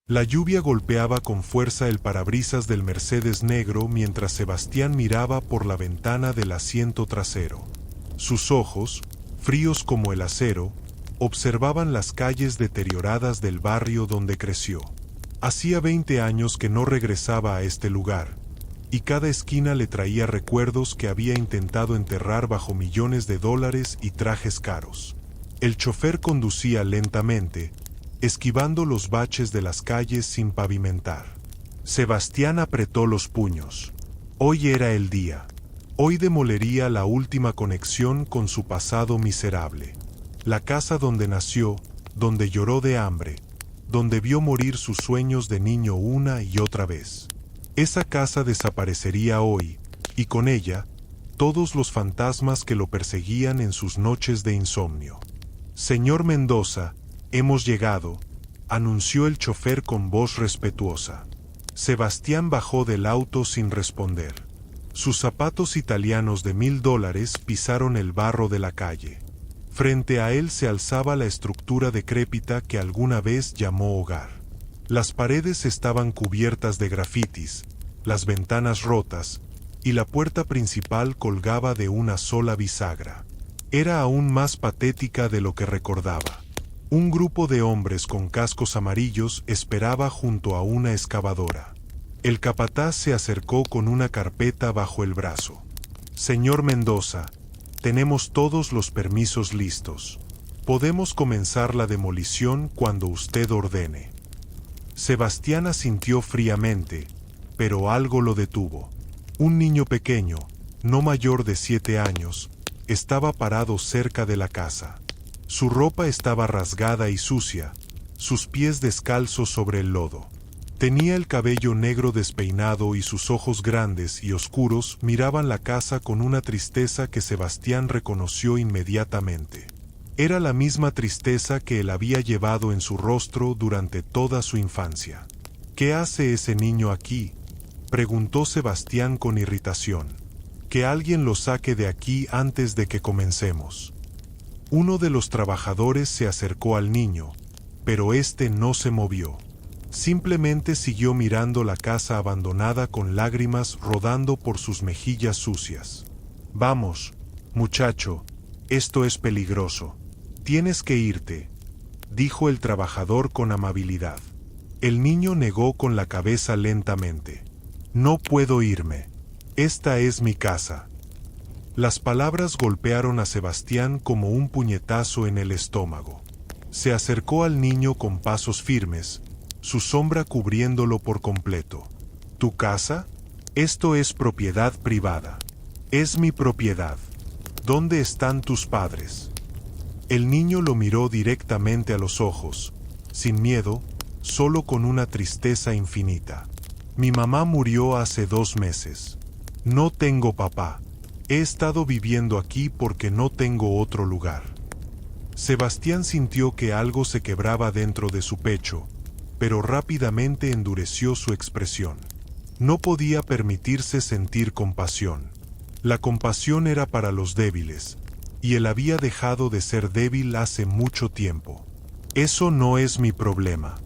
La lluvia golpeaba con fuerza el parabrisas del Mercedes negro mientras Sebastián miraba por la ventana del asiento trasero. Sus ojos, fríos como el acero, observaban las calles deterioradas del barrio donde creció. Hacía 20 años que no regresaba a este lugar, y cada esquina le traía recuerdos que había intentado enterrar bajo millones de dólares y trajes caros. El chofer conducía lentamente, esquivando los baches de las calles sin pavimentar. Sebastián apretó los puños. Hoy era el día. Hoy demolería la última conexión con su pasado miserable. La casa donde nació, donde lloró de hambre, donde vio morir sus sueños de niño una y otra vez. Esa casa desaparecería hoy, y con ella, todos los fantasmas que lo perseguían en sus noches de insomnio. «Señor Mendoza, hemos llegado», anunció el chofer con voz respetuosa. Sebastián bajó del auto sin responder. Sus zapatos italianos de $1000 pisaron el barro de la calle. Frente a él se alzaba la estructura decrépita que alguna vez llamó hogar. Las paredes estaban cubiertas de grafitis, las ventanas rotas, y la puerta principal colgaba de una sola bisagra. Era aún más patética de lo que recordaba. Un grupo de hombres con cascos amarillos esperaba junto a una excavadora. El capataz se acercó con una carpeta bajo el brazo. «Señor Mendoza, tenemos todos los permisos listos. Podemos comenzar la demolición cuando usted ordene». Sebastián asintió fríamente, pero algo lo detuvo. Un niño pequeño, no mayor de 7 años, estaba parado cerca de la casa. Su ropa estaba rasgada y sucia, sus pies descalzos sobre el lodo. Tenía el cabello negro despeinado y sus ojos grandes y oscuros miraban la casa con una tristeza que Sebastián reconoció inmediatamente. Era la misma tristeza que él había llevado en su rostro durante toda su infancia. «¿Qué hace ese niño aquí?», preguntó Sebastián con irritación. «Que alguien lo saque de aquí antes de que comencemos». Uno de los trabajadores se acercó al niño, pero éste no se movió. Simplemente siguió mirando la casa abandonada con lágrimas rodando por sus mejillas sucias. «Vamos, muchacho, esto es peligroso. Tienes que irte», dijo el trabajador con amabilidad. El niño negó con la cabeza lentamente. «No puedo irme. Esta es mi casa». Las palabras golpearon a Sebastián como un puñetazo en el estómago. Se acercó al niño con pasos firmes, su sombra cubriéndolo por completo. «¿Tu casa? Esto es propiedad privada. Es mi propiedad. ¿Dónde están tus padres?» El niño lo miró directamente a los ojos, sin miedo, solo con una tristeza infinita. «Mi mamá murió hace 2 meses. No tengo papá. He estado viviendo aquí porque no tengo otro lugar». Sebastián sintió que algo se quebraba dentro de su pecho, pero rápidamente endureció su expresión. No podía permitirse sentir compasión. La compasión era para los débiles, y él había dejado de ser débil hace mucho tiempo. «Eso no es mi problema.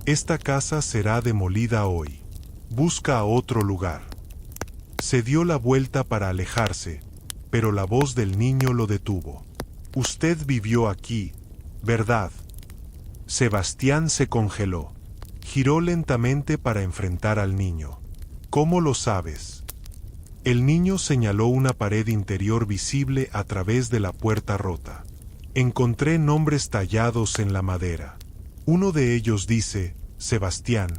Esta casa será demolida hoy. Busca a otro lugar». Se dio la vuelta para alejarse, pero la voz del niño lo detuvo. «Usted vivió aquí, ¿verdad?». Sebastián se congeló. Giró lentamente para enfrentar al niño. «¿Cómo lo sabes?». El niño señaló una pared interior visible a través de la puerta rota. «Encontré nombres tallados en la madera. Uno de ellos dice, Sebastián,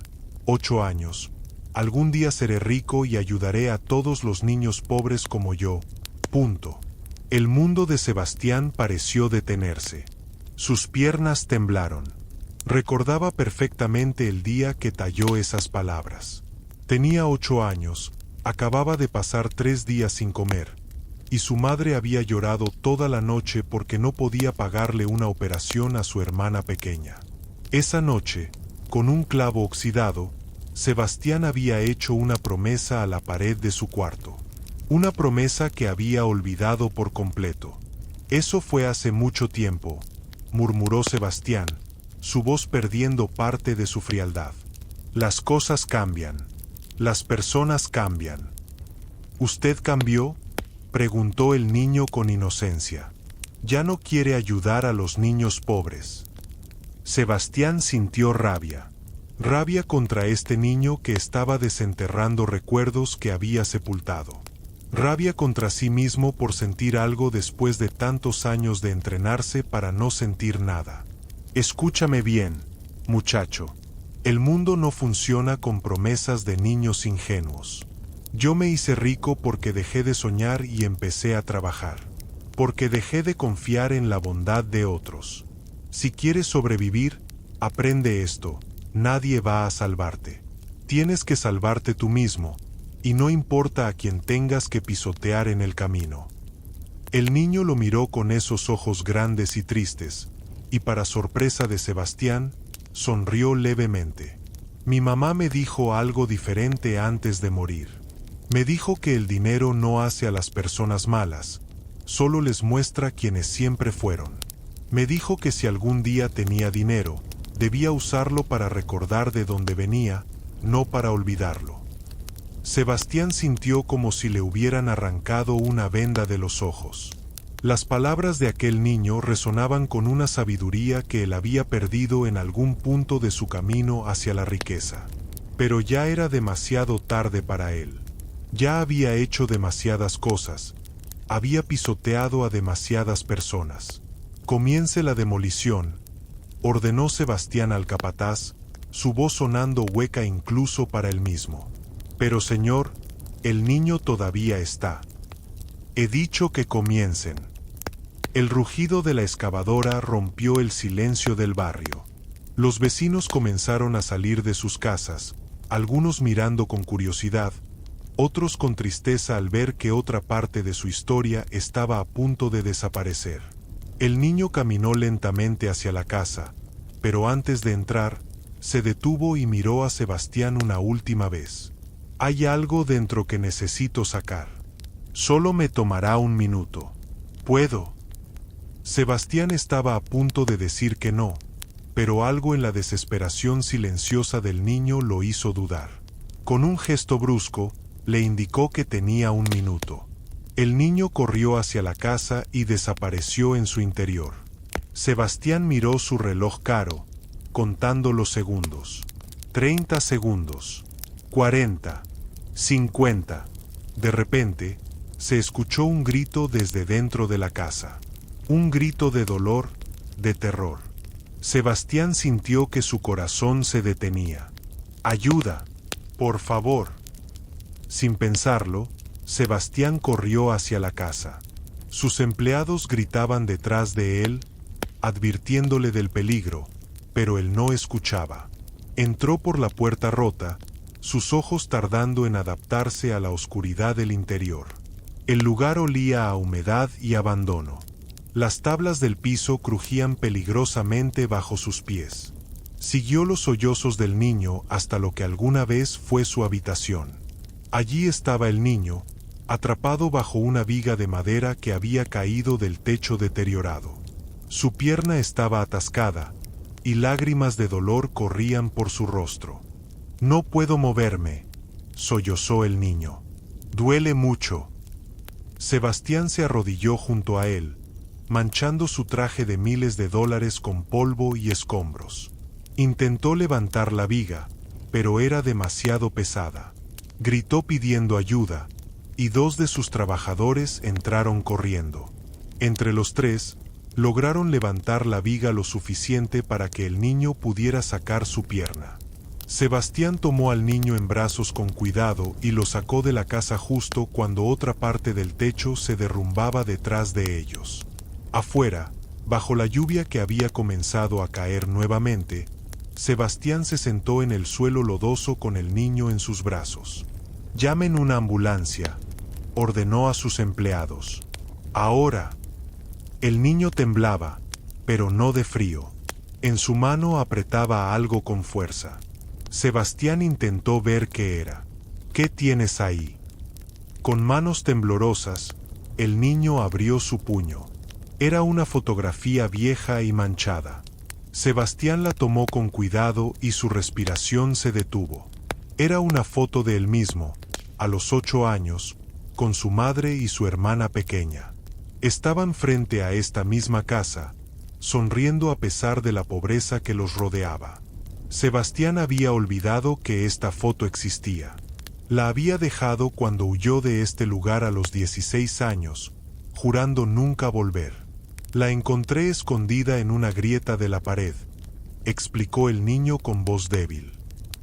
8 años. Algún día seré rico y ayudaré a todos los niños pobres como yo. Punto». El mundo de Sebastián pareció detenerse. Sus piernas temblaron. Recordaba perfectamente el día que talló esas palabras. Tenía 8 años, acababa de pasar 3 días sin comer, y su madre había llorado toda la noche porque no podía pagarle una operación a su hermana pequeña. Esa noche, con un clavo oxidado, Sebastián había hecho una promesa a la pared de su cuarto. Una promesa que había olvidado por completo. «Eso fue hace mucho tiempo», murmuró Sebastián, su voz perdiendo parte de su frialdad. Las cosas cambian. Las personas cambian. ¿Usted cambió?, preguntó el niño con inocencia. Ya no quiere ayudar a los niños pobres. Sebastián sintió rabia. Rabia contra este niño que estaba desenterrando recuerdos que había sepultado. Rabia contra sí mismo por sentir algo después de tantos años de entrenarse para no sentir nada. Escúchame bien, muchacho. El mundo no funciona con promesas de niños ingenuos. Yo me hice rico porque dejé de soñar y empecé a trabajar. Porque dejé de confiar en la bondad de otros. Si quieres sobrevivir, aprende esto: nadie va a salvarte. Tienes que salvarte tú mismo, y no importa a quién tengas que pisotear en el camino. El niño lo miró con esos ojos grandes y tristes, y para sorpresa de Sebastián, sonrió levemente. Mi mamá me dijo algo diferente antes de morir. Me dijo que el dinero no hace a las personas malas, solo les muestra quienes siempre fueron. Me dijo que si algún día tenía dinero, debía usarlo para recordar de dónde venía, no para olvidarlo. Sebastián sintió como si le hubieran arrancado una venda de los ojos. Las palabras de aquel niño resonaban con una sabiduría que él había perdido en algún punto de su camino hacia la riqueza. Pero ya era demasiado tarde para él. Ya había hecho demasiadas cosas. Había pisoteado a demasiadas personas. Comience la demolición, ordenó Sebastián al capataz, su voz sonando hueca incluso para él mismo. Pero señor, el niño todavía está. He dicho que comiencen. El rugido de la excavadora rompió el silencio del barrio. Los vecinos comenzaron a salir de sus casas, algunos mirando con curiosidad, otros con tristeza al ver que otra parte de su historia estaba a punto de desaparecer. El niño caminó lentamente hacia la casa, pero antes de entrar, se detuvo y miró a Sebastián una última vez. Hay algo dentro que necesito sacar. Solo me tomará un minuto. ¿Puedo? Sebastián estaba a punto de decir que no, pero algo en la desesperación silenciosa del niño lo hizo dudar. Con un gesto brusco, le indicó que tenía un minuto. El niño corrió hacia la casa y desapareció en su interior. Sebastián miró su reloj caro, contando los segundos. 30 segundos. 40. 50. De repente, se escuchó un grito desde dentro de la casa. Un grito de dolor, de terror. Sebastián sintió que su corazón se detenía. ¡Ayuda! ¡Por favor! Sin pensarlo, Sebastián corrió hacia la casa. Sus empleados gritaban detrás de él, advirtiéndole del peligro, pero él no escuchaba. Entró por la puerta rota, sus ojos tardando en adaptarse a la oscuridad del interior. El lugar olía a humedad y abandono. Las tablas del piso crujían peligrosamente bajo sus pies. Siguió los sollozos del niño hasta lo que alguna vez fue su habitación. Allí estaba el niño, atrapado bajo una viga de madera que había caído del techo deteriorado. Su pierna estaba atascada, y lágrimas de dolor corrían por su rostro. No puedo moverme, sollozó el niño. Duele mucho. Sebastián se arrodilló junto a él, manchando su traje de miles de dólares con polvo y escombros. Intentó levantar la viga, pero era demasiado pesada. Gritó pidiendo ayuda, y 2 de sus trabajadores entraron corriendo. Entre los 3, lograron levantar la viga lo suficiente para que el niño pudiera sacar su pierna. Sebastián tomó al niño en brazos con cuidado y lo sacó de la casa justo cuando otra parte del techo se derrumbaba detrás de ellos. Afuera, bajo la lluvia que había comenzado a caer nuevamente, Sebastián se sentó en el suelo lodoso con el niño en sus brazos. «Llamen una ambulancia», ordenó a sus empleados. «Ahora». El niño temblaba, pero no de frío. En su mano apretaba algo con fuerza. Sebastián intentó ver qué era. «¿Qué tienes ahí?». Con manos temblorosas, el niño abrió su puño. Era una fotografía vieja y manchada. Sebastián la tomó con cuidado y su respiración se detuvo. Era una foto de él mismo, a los 8 años, con su madre y su hermana pequeña. Estaban frente a esta misma casa, sonriendo a pesar de la pobreza que los rodeaba. Sebastián había olvidado que esta foto existía. La había dejado cuando huyó de este lugar a los 16 años, jurando nunca volver. La encontré escondida en una grieta de la pared, explicó el niño con voz débil.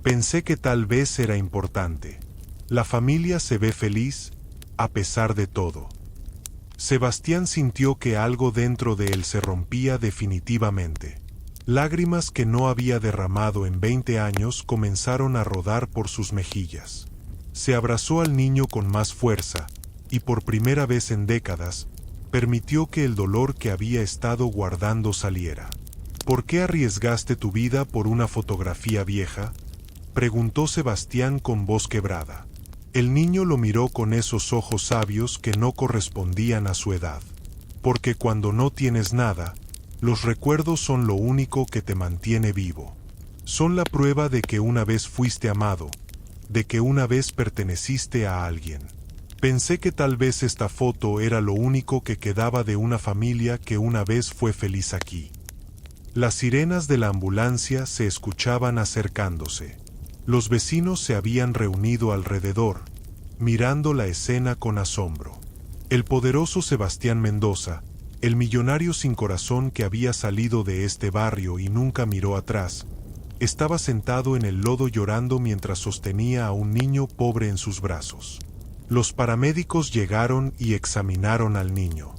Pensé que tal vez era importante. La familia se ve feliz, a pesar de todo. Sebastián sintió que algo dentro de él se rompía definitivamente. Lágrimas que no había derramado en 20 años comenzaron a rodar por sus mejillas. Se abrazó al niño con más fuerza, y por primera vez en décadas, permitió que el dolor que había estado guardando saliera. ¿Por qué arriesgaste tu vida por una fotografía vieja?, preguntó Sebastián con voz quebrada. El niño lo miró con esos ojos sabios que no correspondían a su edad. Porque cuando no tienes nada, los recuerdos son lo único que te mantiene vivo. Son la prueba de que una vez fuiste amado, de que una vez perteneciste a alguien. Pensé que tal vez esta foto era lo único que quedaba de una familia que una vez fue feliz aquí. Las sirenas de la ambulancia se escuchaban acercándose. Los vecinos se habían reunido alrededor, mirando la escena con asombro. El poderoso Sebastián Mendoza, el millonario sin corazón que había salido de este barrio y nunca miró atrás, estaba sentado en el lodo llorando mientras sostenía a un niño pobre en sus brazos. Los paramédicos llegaron y examinaron al niño.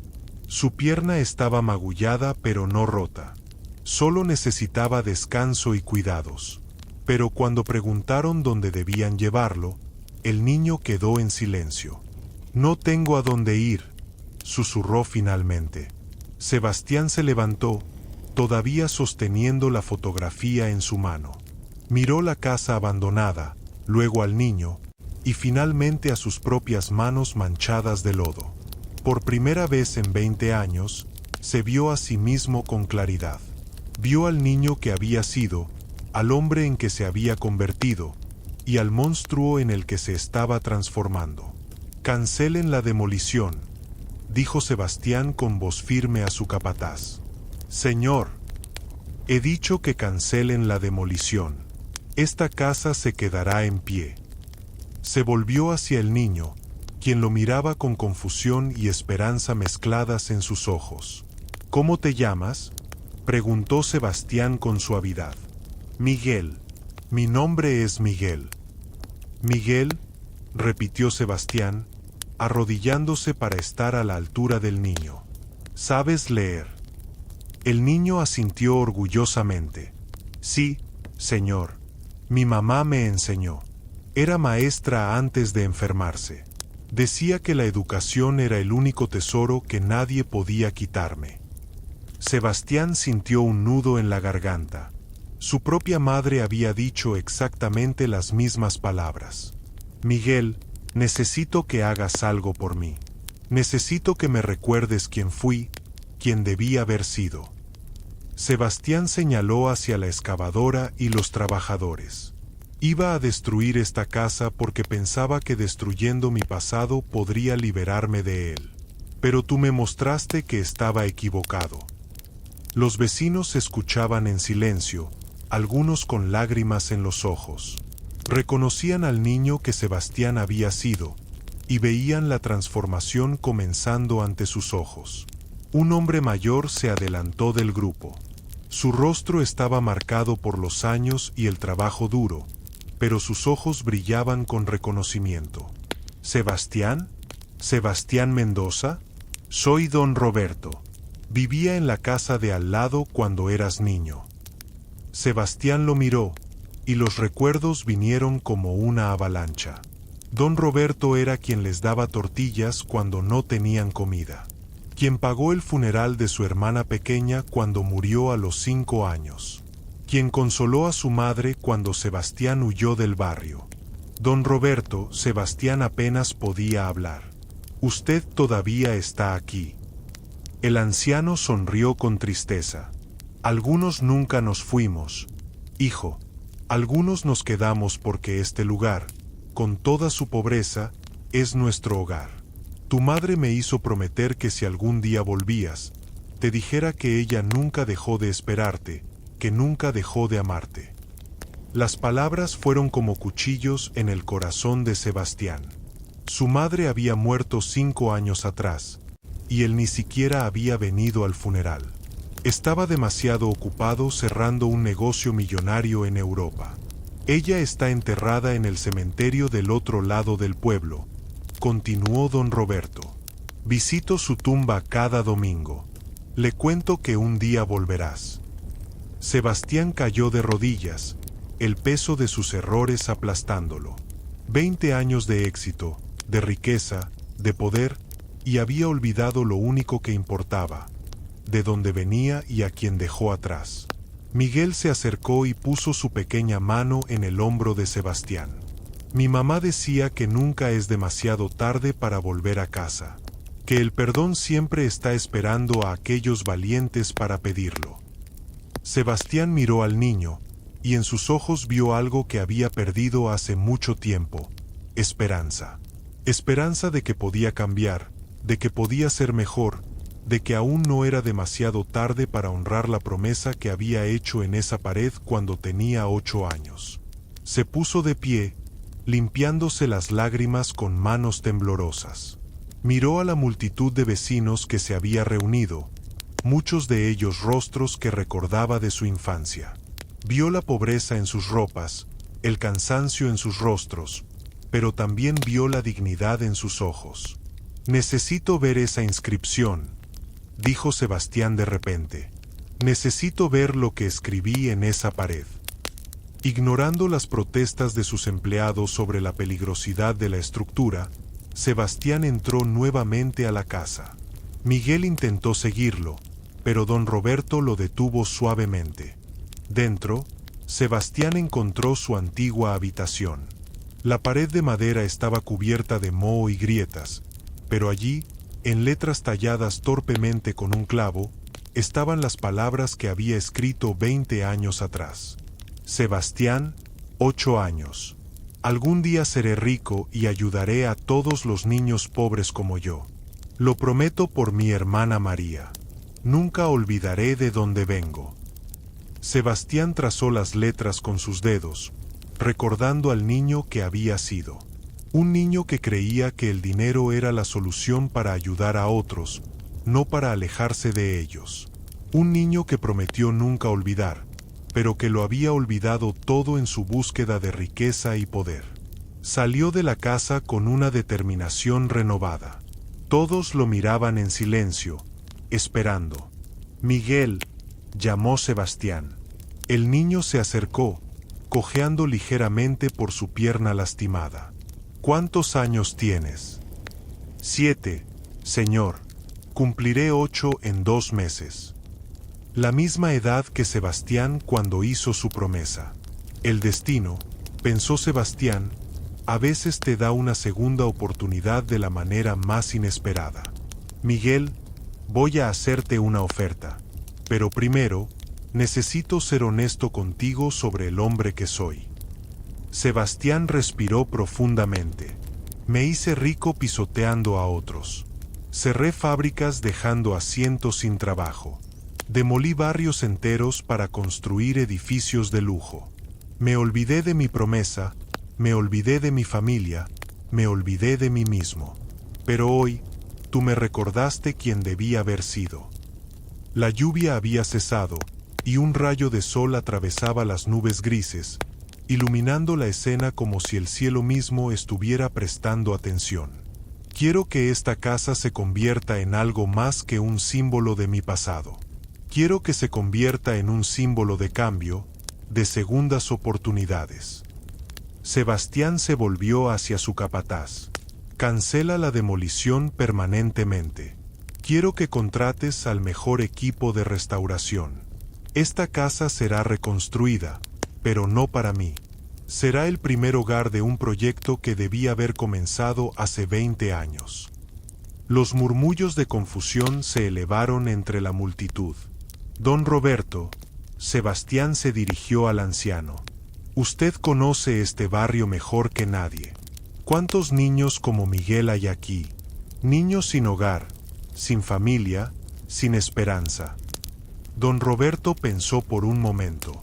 Su pierna estaba magullada pero no rota. Solo necesitaba descanso y cuidados. Pero cuando preguntaron dónde debían llevarlo, el niño quedó en silencio. «No tengo a dónde ir», susurró finalmente. Sebastián se levantó, todavía sosteniendo la fotografía en su mano. Miró la casa abandonada, luego al niño, y finalmente a sus propias manos manchadas de lodo. Por primera vez en 20 años, se vio a sí mismo con claridad. Vio al niño que había sido, al hombre en que se había convertido, y al monstruo en el que se estaba transformando. «Cancelen la demolición», dijo Sebastián con voz firme a su capataz. «Señor, he dicho que cancelen la demolición. Esta casa se quedará en pie». Se volvió hacia el niño, quien lo miraba con confusión y esperanza mezcladas en sus ojos. «¿Cómo te llamas?», preguntó Sebastián con suavidad. «Miguel. Mi nombre es Miguel». «Miguel», repitió Sebastián, arrodillándose para estar a la altura del niño. «¿Sabes leer?». El niño asintió orgullosamente. «Sí, señor. Mi mamá me enseñó. Era maestra antes de enfermarse. Decía que la educación era el único tesoro que nadie podía quitarme». Sebastián sintió un nudo en la garganta. Su propia madre había dicho exactamente las mismas palabras. «Miguel, necesito que hagas algo por mí. Necesito que me recuerdes quién fui, quién debía haber sido». Sebastián señaló hacia la excavadora y los trabajadores. «Iba a destruir esta casa porque pensaba que destruyendo mi pasado podría liberarme de él. Pero tú me mostraste que estaba equivocado». Los vecinos escuchaban en silencio, algunos con lágrimas en los ojos. Reconocían al niño que Sebastián había sido, y veían la transformación comenzando ante sus ojos. Un hombre mayor se adelantó del grupo. Su rostro estaba marcado por los años y el trabajo duro, pero sus ojos brillaban con reconocimiento. «¿Sebastián? ¿Sebastián Mendoza? Soy don Roberto. Vivía en la casa de al lado cuando eras niño». Sebastián lo miró, y los recuerdos vinieron como una avalancha. Don Roberto era quien les daba tortillas cuando no tenían comida. Quien pagó el funeral de su hermana pequeña cuando murió a los 5 años. Quien consoló a su madre cuando Sebastián huyó del barrio. Don Roberto, Sebastián apenas podía hablar. «Usted todavía está aquí». El anciano sonrió con tristeza. Algunos nunca nos fuimos, hijo. Algunos nos quedamos porque este lugar, con toda su pobreza, es nuestro hogar. Tu madre me hizo prometer que si algún día volvías, te dijera que ella nunca dejó de esperarte, que nunca dejó de amarte. Las palabras fueron como cuchillos en el corazón de Sebastián. Su madre había muerto 5 años atrás, y él ni siquiera había venido al funeral. Estaba demasiado ocupado cerrando un negocio millonario en Europa. Ella está enterrada en el cementerio del otro lado del pueblo, continuó don Roberto. Visito su tumba cada domingo. Le cuento que un día volverás. Sebastián cayó de rodillas, el peso de sus errores aplastándolo. 20 años de éxito, de riqueza, de poder, y había olvidado lo único que importaba, de dónde venía y a quien dejó atrás. Miguel se acercó y puso su pequeña mano en el hombro de Sebastián. Mi mamá decía que nunca es demasiado tarde para volver a casa, que el perdón siempre está esperando a aquellos valientes para pedirlo. Sebastián miró al niño, y en sus ojos vio algo que había perdido hace mucho tiempo: esperanza. Esperanza de que podía cambiar, de que podía ser mejor, de que aún no era demasiado tarde para honrar la promesa que había hecho en esa pared cuando tenía 8 años. Se puso de pie, limpiándose las lágrimas con manos temblorosas. Miró a la multitud de vecinos que se había reunido, muchos de ellos rostros que recordaba de su infancia. Vio la pobreza en sus ropas, el cansancio en sus rostros, pero también vio la dignidad en sus ojos. Necesito ver esa inscripción, dijo Sebastián de repente. Necesito ver lo que escribí en esa pared. Ignorando las protestas de sus empleados sobre la peligrosidad de la estructura, Sebastián entró nuevamente a la casa. Miguel intentó seguirlo, pero don Roberto lo detuvo suavemente. Dentro, Sebastián encontró su antigua habitación. La pared de madera estaba cubierta de moho y grietas, pero allí, en letras talladas torpemente con un clavo, estaban las palabras que había escrito 20 años atrás. Sebastián, 8 años. Algún día seré rico y ayudaré a todos los niños pobres como yo. Lo prometo por mi hermana María. Nunca olvidaré de dónde vengo. Sebastián trazó las letras con sus dedos, recordando al niño que había sido. Un niño que creía que el dinero era la solución para ayudar a otros, no para alejarse de ellos. Un niño que prometió nunca olvidar, pero que lo había olvidado todo en su búsqueda de riqueza y poder. Salió de la casa con una determinación renovada. Todos lo miraban en silencio, esperando. Miguel, llamó Sebastián. El niño se acercó, cojeando ligeramente por su pierna lastimada. ¿Cuántos años tienes? 7, señor. Cumpliré 8 en 2 meses. La misma edad que Sebastián cuando hizo su promesa. El destino, pensó Sebastián, a veces te da una segunda oportunidad de la manera más inesperada. Miguel, voy a hacerte una oferta, pero primero, necesito ser honesto contigo sobre el hombre que soy. Sebastián respiró profundamente. Me hice rico pisoteando a otros. Cerré fábricas dejando a cientos sin trabajo. Demolí barrios enteros para construir edificios de lujo. Me olvidé de mi promesa, me olvidé de mi familia, me olvidé de mí mismo. Pero hoy, tú me recordaste quién debía haber sido. La lluvia había cesado, y un rayo de sol atravesaba las nubes grises, iluminando la escena como si el cielo mismo estuviera prestando atención. Quiero que esta casa se convierta en algo más que un símbolo de mi pasado. Quiero que se convierta en un símbolo de cambio, de segundas oportunidades. Sebastián se volvió hacia su capataz. Cancela la demolición permanentemente. Quiero que contrates al mejor equipo de restauración. Esta casa será reconstruida, pero no para mí. Será el primer hogar de un proyecto que debía haber comenzado hace 20 años. Los murmullos de confusión se elevaron entre la multitud. Don Roberto, Sebastián se dirigió al anciano. Usted conoce este barrio mejor que nadie. ¿Cuántos niños como Miguel hay aquí? Niños sin hogar, sin familia, sin esperanza. Don Roberto pensó por un momento.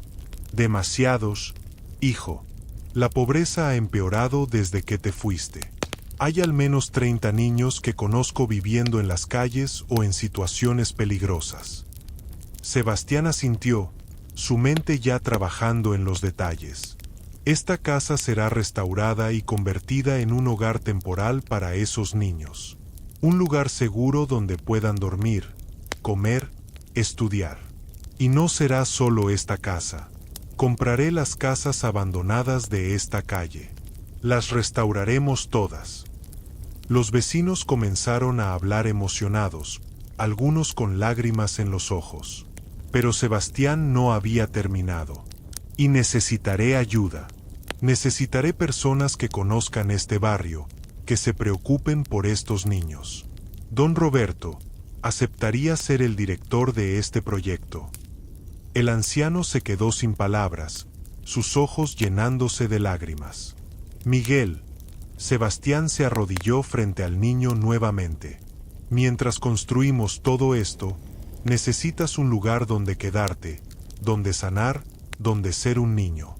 Demasiados, hijo. La pobreza ha empeorado desde que te fuiste. Hay al menos 30 niños que conozco viviendo en las calles o en situaciones peligrosas. Sebastián asintió, su mente ya trabajando en los detalles. Esta casa será restaurada y convertida en un hogar temporal para esos niños. Un lugar seguro donde puedan dormir, comer, estudiar. Y no será solo esta casa. Compraré las casas abandonadas de esta calle. Las restauraremos todas. Los vecinos comenzaron a hablar emocionados, algunos con lágrimas en los ojos. Pero Sebastián no había terminado. Y necesitaré ayuda. Necesitaré personas que conozcan este barrio, que se preocupen por estos niños. Don Roberto, aceptaría ser el director de este proyecto. El anciano se quedó sin palabras, sus ojos llenándose de lágrimas. Miguel. Sebastián se arrodilló frente al niño nuevamente. Mientras construimos todo esto, necesitas un lugar donde quedarte, donde sanar, donde ser un niño.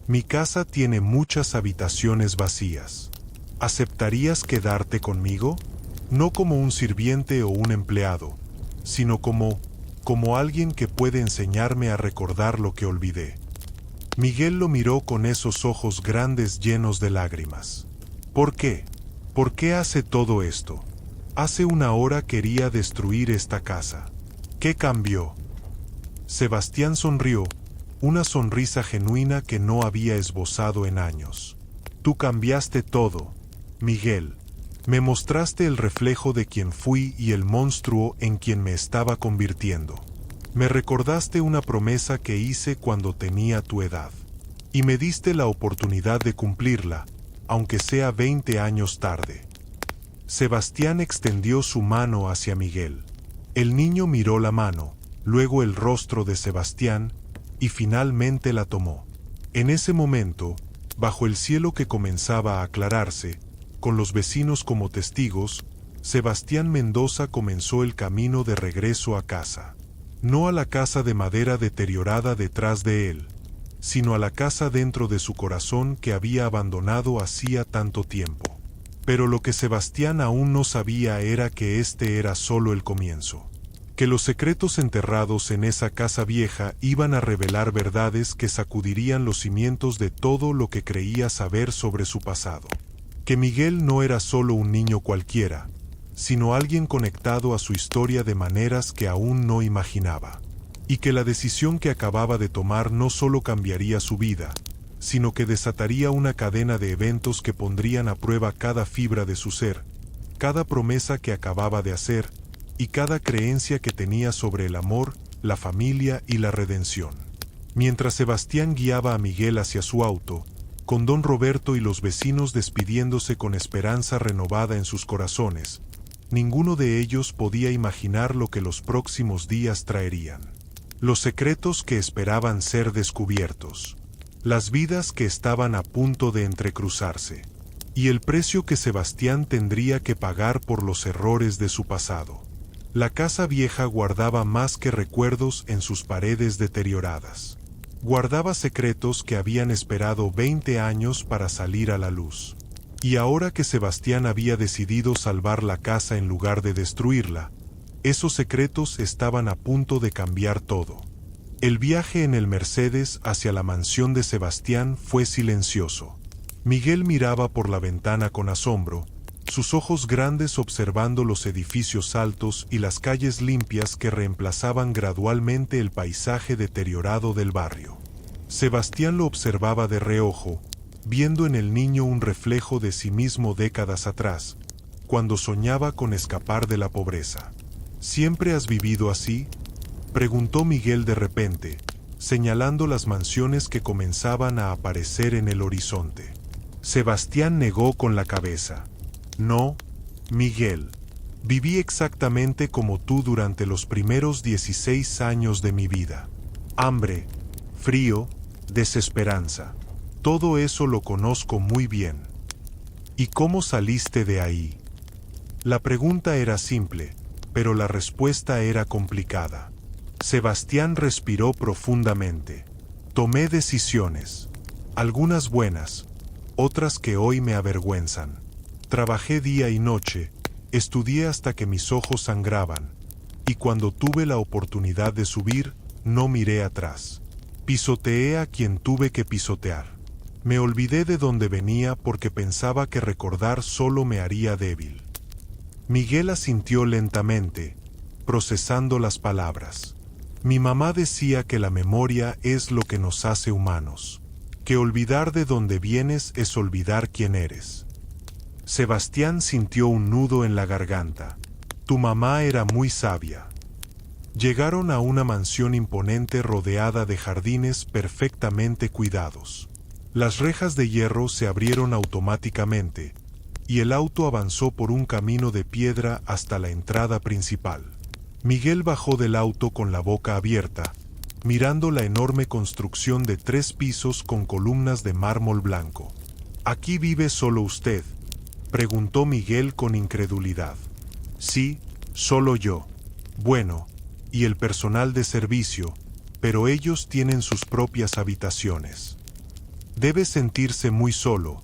Mi casa tiene muchas habitaciones vacías. ¿Aceptarías quedarte conmigo? No como un sirviente o un empleado, sino como alguien que puede enseñarme a recordar lo que olvidé. Miguel lo miró con esos ojos grandes llenos de lágrimas. ¿Por qué? ¿Por qué hace todo esto? Hace una hora quería destruir esta casa. ¿Qué cambió? Sebastián sonrió, una sonrisa genuina que no había esbozado en años. Tú cambiaste todo, Miguel. Me mostraste el reflejo de quien fui y el monstruo en quien me estaba convirtiendo. Me recordaste una promesa que hice cuando tenía tu edad. Y me diste la oportunidad de cumplirla, aunque sea 20 años tarde. Sebastián extendió su mano hacia Miguel. El niño miró la mano, luego el rostro de Sebastián, y finalmente la tomó. En ese momento, bajo el cielo que comenzaba a aclararse, con los vecinos como testigos, Sebastián Mendoza comenzó el camino de regreso a casa. No a la casa de madera deteriorada detrás de él, sino a la casa dentro de su corazón que había abandonado hacía tanto tiempo. Pero lo que Sebastián aún no sabía era que este era solo el comienzo. Que los secretos enterrados en esa casa vieja iban a revelar verdades que sacudirían los cimientos de todo lo que creía saber sobre su pasado. Que Miguel no era solo un niño cualquiera, sino alguien conectado a su historia de maneras que aún no imaginaba. Y que la decisión que acababa de tomar no solo cambiaría su vida, sino que desataría una cadena de eventos que pondrían a prueba cada fibra de su ser, cada promesa que acababa de hacer, y cada creencia que tenía sobre el amor, la familia y la redención. Mientras Sebastián guiaba a Miguel hacia su auto, con don Roberto y los vecinos despidiéndose con esperanza renovada en sus corazones, ninguno de ellos podía imaginar lo que los próximos días traerían. Los secretos que esperaban ser descubiertos, las vidas que estaban a punto de entrecruzarse, y el precio que Sebastián tendría que pagar por los errores de su pasado. La casa vieja guardaba más que recuerdos en sus paredes deterioradas. Guardaba secretos que habían esperado 20 años para salir a la luz. Y ahora que Sebastián había decidido salvar la casa en lugar de destruirla, esos secretos estaban a punto de cambiar todo. El viaje en el Mercedes hacia la mansión de Sebastián fue silencioso. Miguel miraba por la ventana con asombro, sus ojos grandes observando los edificios altos y las calles limpias que reemplazaban gradualmente el paisaje deteriorado del barrio. Sebastián lo observaba de reojo, viendo en el niño un reflejo de sí mismo décadas atrás, cuando soñaba con escapar de la pobreza. ¿Siempre has vivido así?, preguntó Miguel de repente, señalando las mansiones que comenzaban a aparecer en el horizonte. Sebastián negó con la cabeza. No, Miguel. Viví exactamente como tú durante los primeros 16 años de mi vida. Hambre, frío, desesperanza. Todo eso lo conozco muy bien. ¿Y cómo saliste de ahí? La pregunta era simple, pero la respuesta era complicada. Sebastián respiró profundamente. Tomé decisiones. Algunas buenas, otras que hoy me avergüenzan. Trabajé día y noche, estudié hasta que mis ojos sangraban, y cuando tuve la oportunidad de subir, no miré atrás. Pisoteé a quien tuve que pisotear. Me olvidé de dónde venía porque pensaba que recordar solo me haría débil. Miguel asintió lentamente, procesando las palabras. Mi mamá decía que la memoria es lo que nos hace humanos, que olvidar de dónde vienes es olvidar quién eres. Sebastián sintió un nudo en la garganta. Tu mamá era muy sabia. Llegaron a una mansión imponente rodeada de jardines perfectamente cuidados. Las rejas de hierro se abrieron automáticamente, y el auto avanzó por un camino de piedra hasta la entrada principal. Miguel bajó del auto con la boca abierta, mirando la enorme construcción de 3 pisos con columnas de mármol blanco. ¿Aquí vive solo usted?, preguntó Miguel con incredulidad. Sí, solo yo. Bueno, y el personal de servicio, pero ellos tienen sus propias habitaciones. Debe sentirse muy solo,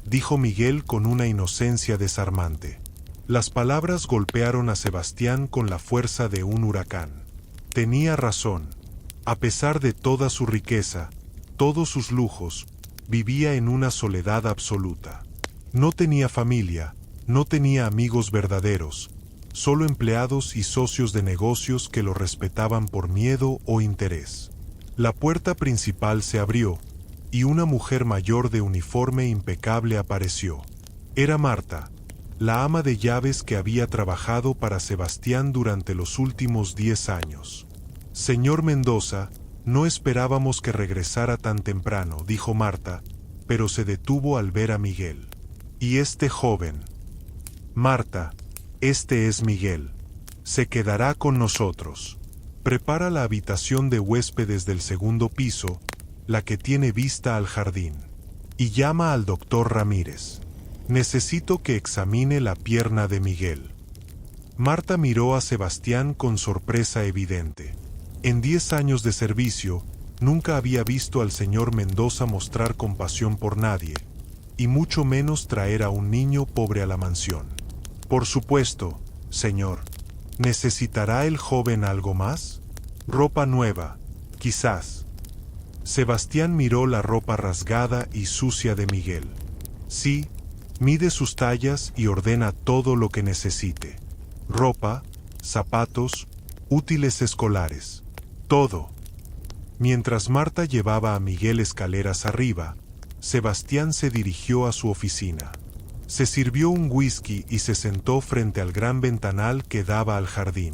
dijo Miguel con una inocencia desarmante. Las palabras golpearon a Sebastián con la fuerza de un huracán. Tenía razón. A pesar de toda su riqueza, todos sus lujos, vivía en una soledad absoluta. No tenía familia, no tenía amigos verdaderos, solo empleados y socios de negocios que lo respetaban por miedo o interés. La puerta principal se abrió, y una mujer mayor de uniforme impecable apareció. Era Marta, la ama de llaves que había trabajado para Sebastián durante los últimos 10 años. Señor Mendoza, no esperábamos que regresara tan temprano, dijo Marta, pero se detuvo al ver a Miguel. ¿Y este joven? Marta, este es Miguel. Se quedará con nosotros. Prepara la habitación de huéspedes del segundo piso, la que tiene vista al jardín. Y llama al doctor Ramírez. Necesito que examine la pierna de Miguel. Marta miró a Sebastián con sorpresa evidente. En 10 años de servicio, nunca había visto al señor Mendoza mostrar compasión por nadie, y mucho menos traer a un niño pobre a la mansión. Por supuesto, señor. ¿Necesitará el joven algo más? Ropa nueva, quizás. Sebastián miró la ropa rasgada y sucia de Miguel. Sí, mide sus tallas y ordena todo lo que necesite. Ropa, zapatos, útiles escolares. Todo. Mientras Marta llevaba a Miguel escaleras arriba, Sebastián se dirigió a su oficina. Se sirvió un whisky y se sentó frente al gran ventanal que daba al jardín.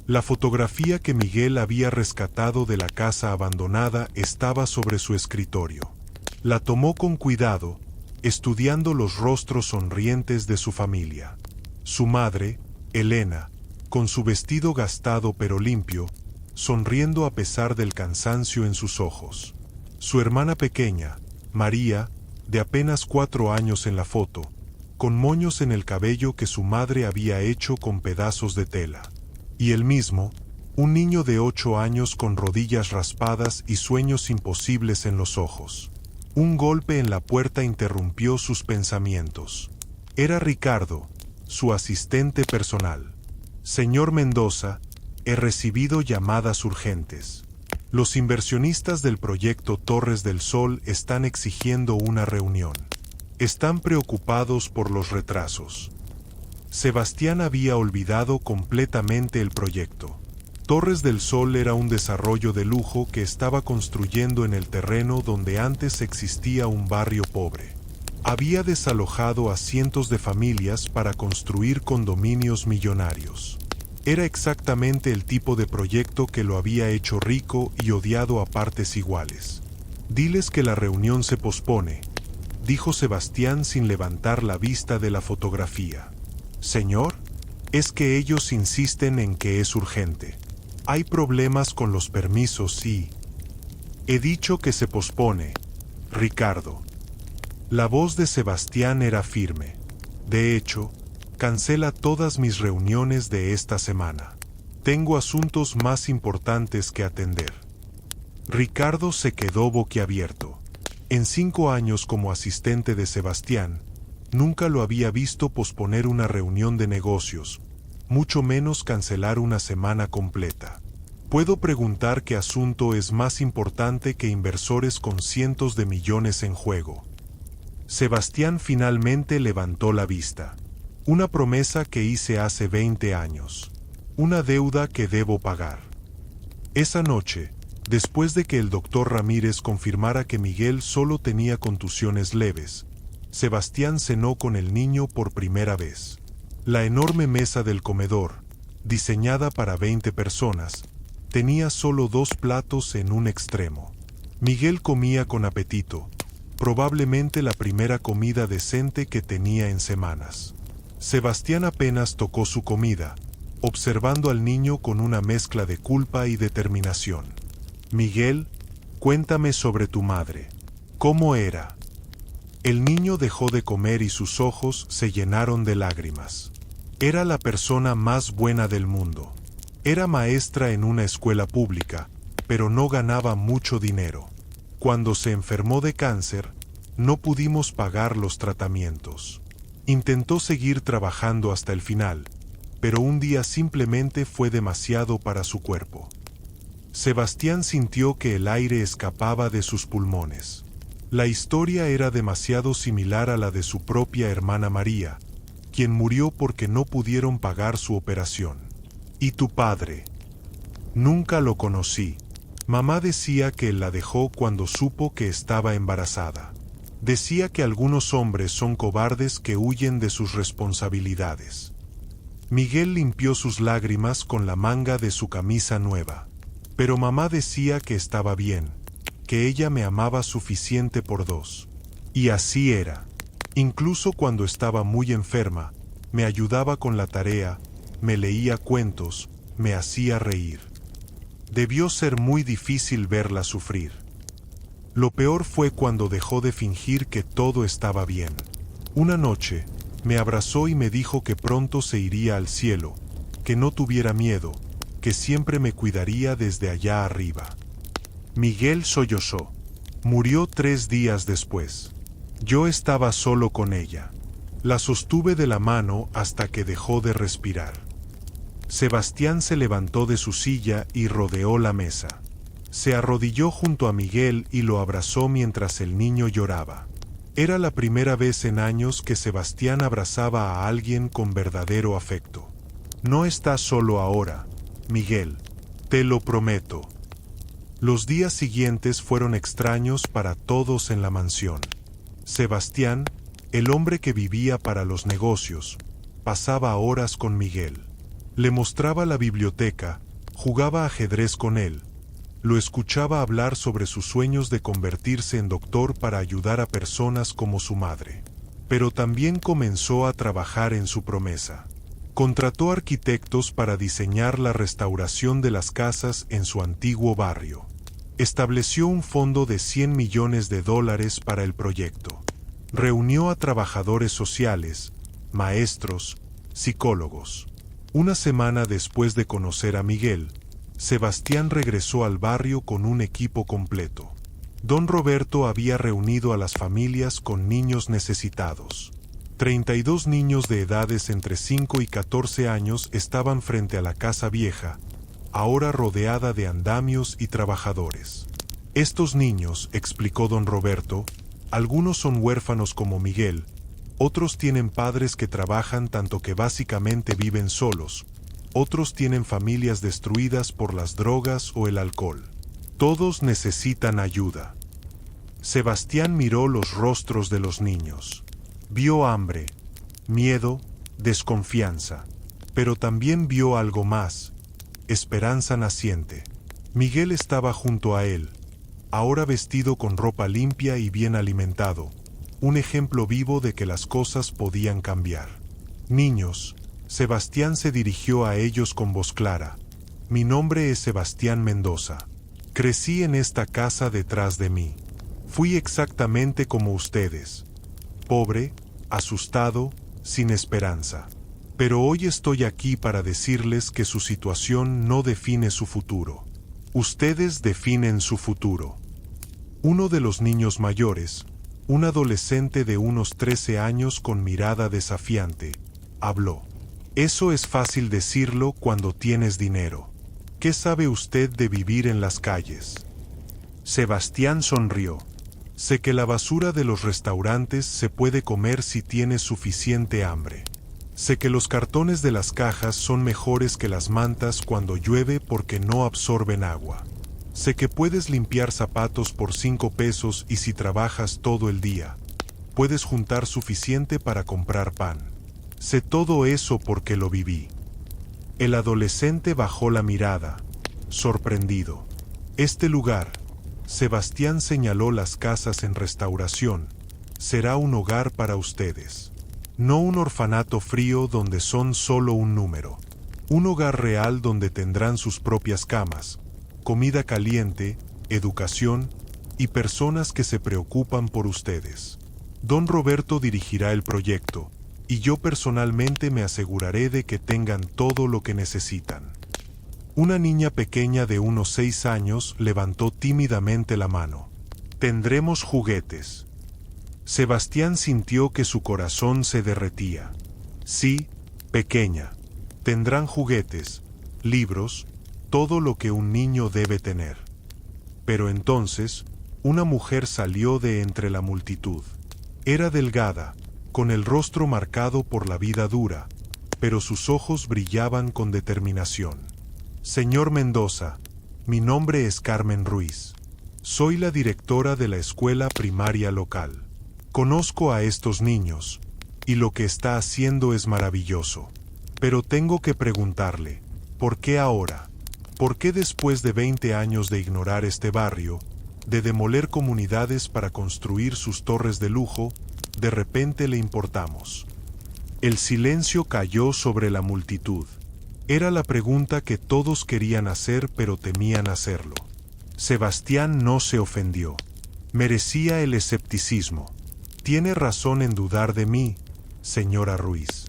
La fotografía que Miguel había rescatado de la casa abandonada estaba sobre su escritorio. La tomó con cuidado, estudiando los rostros sonrientes de su familia. Su madre, Elena, con su vestido gastado pero limpio, sonriendo a pesar del cansancio en sus ojos. Su hermana pequeña, María, de apenas 4 años en la foto, con moños en el cabello que su madre había hecho con pedazos de tela. Y él mismo, un niño de 8 años con rodillas raspadas y sueños imposibles en los ojos. Un golpe en la puerta interrumpió sus pensamientos. Era Ricardo, su asistente personal. Señor Mendoza, he recibido llamadas urgentes. Los inversionistas del proyecto Torres del Sol están exigiendo una reunión. Están preocupados por los retrasos. Sebastián había olvidado completamente el proyecto. Torres del Sol era un desarrollo de lujo que estaba construyendo en el terreno donde antes existía un barrio pobre. Había desalojado a cientos de familias para construir condominios millonarios. Era exactamente el tipo de proyecto que lo había hecho rico y odiado a partes iguales. Diles que la reunión se pospone, dijo Sebastián sin levantar la vista de la fotografía. Señor, Es que ellos insisten en que es urgente. Hay problemas con los permisos y... He dicho que se pospone, Ricardo. La voz de Sebastián era firme. De hecho, cancela todas mis reuniones de esta semana. Tengo asuntos más importantes que atender. Ricardo se quedó boquiabierto. En 5 años como asistente de Sebastián, nunca lo había visto posponer una reunión de negocios, mucho menos cancelar una semana completa. Puedo preguntar qué asunto es más importante que inversores con cientos de millones en juego. Sebastián finalmente levantó la vista. Una promesa que hice hace 20 años. Una deuda que debo pagar. Esa noche, después de que el doctor Ramírez confirmara que Miguel solo tenía contusiones leves, Sebastián cenó con el niño por primera vez. La enorme mesa del comedor, diseñada para 20 personas, tenía solo 2 platos en un extremo. Miguel comía con apetito, probablemente la primera comida decente que tenía en semanas. Sebastián apenas tocó su comida, observando al niño con una mezcla de culpa y determinación. Miguel, cuéntame sobre tu madre. ¿Cómo era? El niño dejó de comer y sus ojos se llenaron de lágrimas. Era la persona más buena del mundo. Era maestra en una escuela pública, pero no ganaba mucho dinero. Cuando se enfermó de cáncer, no pudimos pagar los tratamientos. Intentó seguir trabajando hasta el final, pero un día simplemente fue demasiado para su cuerpo. Sebastián sintió que el aire escapaba de sus pulmones. La historia era demasiado similar a la de su propia hermana María, quien murió porque no pudieron pagar su operación. ¿Y tu padre? Nunca lo conocí. Mamá decía que él la dejó cuando supo que estaba embarazada. Decía que algunos hombres son cobardes que huyen de sus responsabilidades. Miguel limpió sus lágrimas con la manga de su camisa nueva. Pero mamá decía que estaba bien, que ella me amaba suficiente por 2. Y así era. Incluso cuando estaba muy enferma, me ayudaba con la tarea, me leía cuentos, me hacía reír. Debió ser muy difícil verla sufrir. Lo peor fue cuando dejó de fingir que todo estaba bien. Una noche, me abrazó y me dijo que pronto se iría al cielo, que no tuviera miedo, que siempre me cuidaría desde allá arriba. Miguel sollozó. Murió 3 días después. Yo estaba solo con ella. La sostuve de la mano hasta que dejó de respirar. Sebastián se levantó de su silla y rodeó la mesa. Se arrodilló junto a Miguel y lo abrazó mientras el niño lloraba. Era la primera vez en años que Sebastián abrazaba a alguien con verdadero afecto. No estás solo ahora, Miguel, te lo prometo. Los días siguientes fueron extraños para todos en la mansión. Sebastián, el hombre que vivía para los negocios, pasaba horas con Miguel. Le mostraba la biblioteca, jugaba ajedrez con él. Lo escuchaba hablar sobre sus sueños de convertirse en doctor para ayudar a personas como su madre. Pero también comenzó a trabajar en su promesa. Contrató arquitectos para diseñar la restauración de las casas en su antiguo barrio. Estableció un fondo de $100 millones para el proyecto. Reunió a trabajadores sociales, maestros, psicólogos. Una semana después de conocer a Miguel, Sebastián regresó al barrio con un equipo completo. Don Roberto había reunido a las familias con niños necesitados. 32 niños de edades entre 5 y 14 años estaban frente a la casa vieja, ahora rodeada de andamios y trabajadores. Estos niños, explicó don Roberto, algunos son huérfanos como Miguel, otros tienen padres que trabajan tanto que básicamente viven solos, otros tienen familias destruidas por las drogas o el alcohol. Todos necesitan ayuda. Sebastián miró los rostros de los niños. Vio hambre, miedo, desconfianza, pero también vio algo más, esperanza naciente. Miguel estaba junto a él, ahora vestido con ropa limpia y bien alimentado, un ejemplo vivo de que las cosas podían cambiar. Niños, Sebastián se dirigió a ellos con voz clara. Mi nombre es Sebastián Mendoza. Crecí en esta casa detrás de mí. Fui exactamente como ustedes. Pobre, asustado, sin esperanza. Pero hoy estoy aquí para decirles que su situación no define su futuro. Ustedes definen su futuro. Uno de los niños mayores, un adolescente de unos 13 años con mirada desafiante, habló. Eso es fácil decirlo cuando tienes dinero. ¿Qué sabe usted de vivir en las calles? Sebastián sonrió. Sé que la basura de los restaurantes se puede comer si tienes suficiente hambre. Sé que los cartones de las cajas son mejores que las mantas cuando llueve porque no absorben agua. Sé que puedes limpiar zapatos por 5 pesos y si trabajas todo el día, puedes juntar suficiente para comprar pan. Sé todo eso porque lo viví. El adolescente bajó la mirada, sorprendido. Este lugar, Sebastián señaló las casas en restauración, será un hogar para ustedes. No un orfanato frío donde son solo un número. Un hogar real donde tendrán sus propias camas, comida caliente, educación y personas que se preocupan por ustedes. Don Roberto dirigirá el proyecto, y yo personalmente me aseguraré de que tengan todo lo que necesitan. Una niña pequeña de unos 6 años levantó tímidamente la mano. Tendremos juguetes. Sebastián sintió que su corazón se derretía. Sí, pequeña. Tendrán juguetes, libros, todo lo que un niño debe tener. Pero entonces, una mujer salió de entre la multitud. Era delgada, con el rostro marcado por la vida dura, pero sus ojos brillaban con determinación. Señor Mendoza, mi nombre es Carmen Ruiz. Soy la directora de la escuela primaria local. Conozco a estos niños, y lo que está haciendo es maravilloso. Pero tengo que preguntarle, ¿por qué ahora? ¿Por qué después de 20 años de ignorar este barrio, de demoler comunidades para construir sus torres de lujo, de repente le importamos? El silencio cayó sobre la multitud. Era la pregunta que todos querían hacer pero temían hacerlo. Sebastián no se ofendió. Merecía el escepticismo. Tiene razón en dudar de mí, señora Ruiz.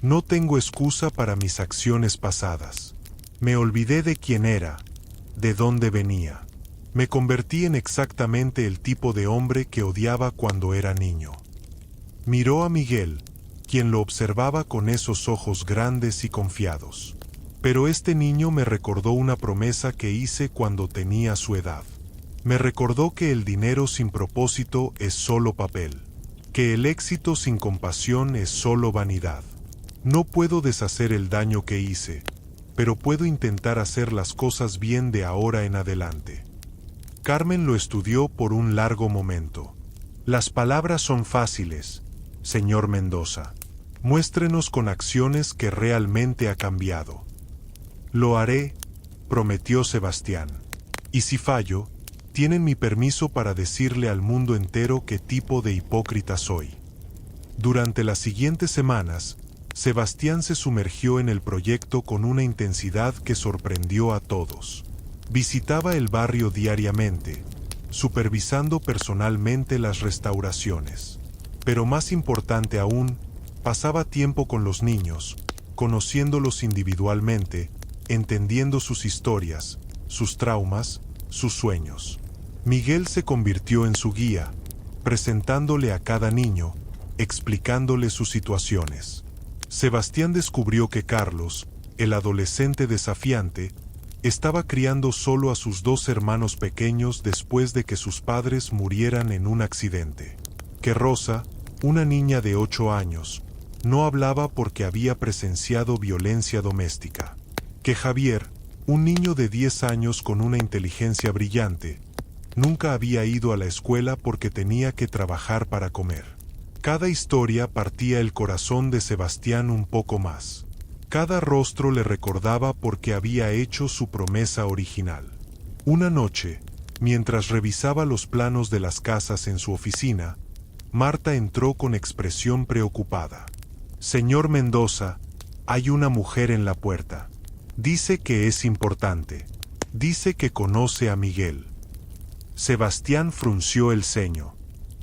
No tengo excusa para mis acciones pasadas. Me olvidé de quién era, de dónde venía. Me convertí en exactamente el tipo de hombre que odiaba cuando era niño. Miró a Miguel, quien lo observaba con esos ojos grandes y confiados. Pero este niño me recordó una promesa que hice cuando tenía su edad. Me recordó que el dinero sin propósito es solo papel, que el éxito sin compasión es solo vanidad. No puedo deshacer el daño que hice, pero puedo intentar hacer las cosas bien de ahora en adelante. Carmen lo estudió por un largo momento. Las palabras son fáciles, señor Mendoza. Muéstrenos con acciones que realmente ha cambiado. Lo haré, prometió Sebastián. Y si fallo, tienen mi permiso para decirle al mundo entero qué tipo de hipócrita soy. Durante las siguientes semanas, Sebastián se sumergió en el proyecto con una intensidad que sorprendió a todos. Visitaba el barrio diariamente, supervisando personalmente las restauraciones. Pero más importante aún, pasaba tiempo con los niños, conociéndolos individualmente, entendiendo sus historias, sus traumas, sus sueños. Miguel se convirtió en su guía, presentándole a cada niño, explicándole sus situaciones. Sebastián descubrió que Carlos, el adolescente desafiante, estaba criando solo a sus 2 hermanos pequeños después de que sus padres murieran en un accidente. Que Rosa, una niña de 8 años, no hablaba porque había presenciado violencia doméstica. Que Javier, un niño de 10 años con una inteligencia brillante, nunca había ido a la escuela porque tenía que trabajar para comer. Cada historia partía el corazón de Sebastián un poco más. Cada rostro le recordaba por qué había hecho su promesa original. Una noche, mientras revisaba los planos de las casas en su oficina, Marta entró con expresión preocupada. Señor Mendoza, Hay una mujer en la puerta. Dice que es importante. Dice que conoce a Miguel. Sebastián frunció el ceño.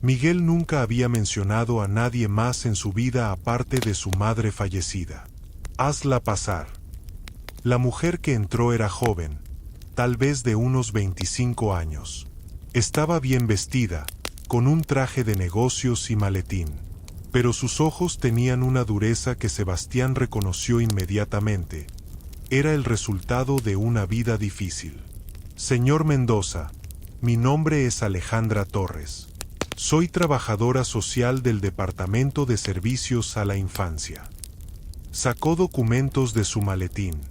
Miguel nunca había mencionado a nadie más en su vida aparte de su madre fallecida. Hazla pasar. La mujer que entró era joven, tal vez de unos 25 años. Estaba bien vestida, con un traje de negocios y maletín. Pero sus ojos tenían una dureza que Sebastián reconoció inmediatamente. Era el resultado de una vida difícil. Señor Mendoza, mi nombre es Alejandra Torres. Soy trabajadora social del Departamento de Servicios a la Infancia. Sacó documentos de su maletín.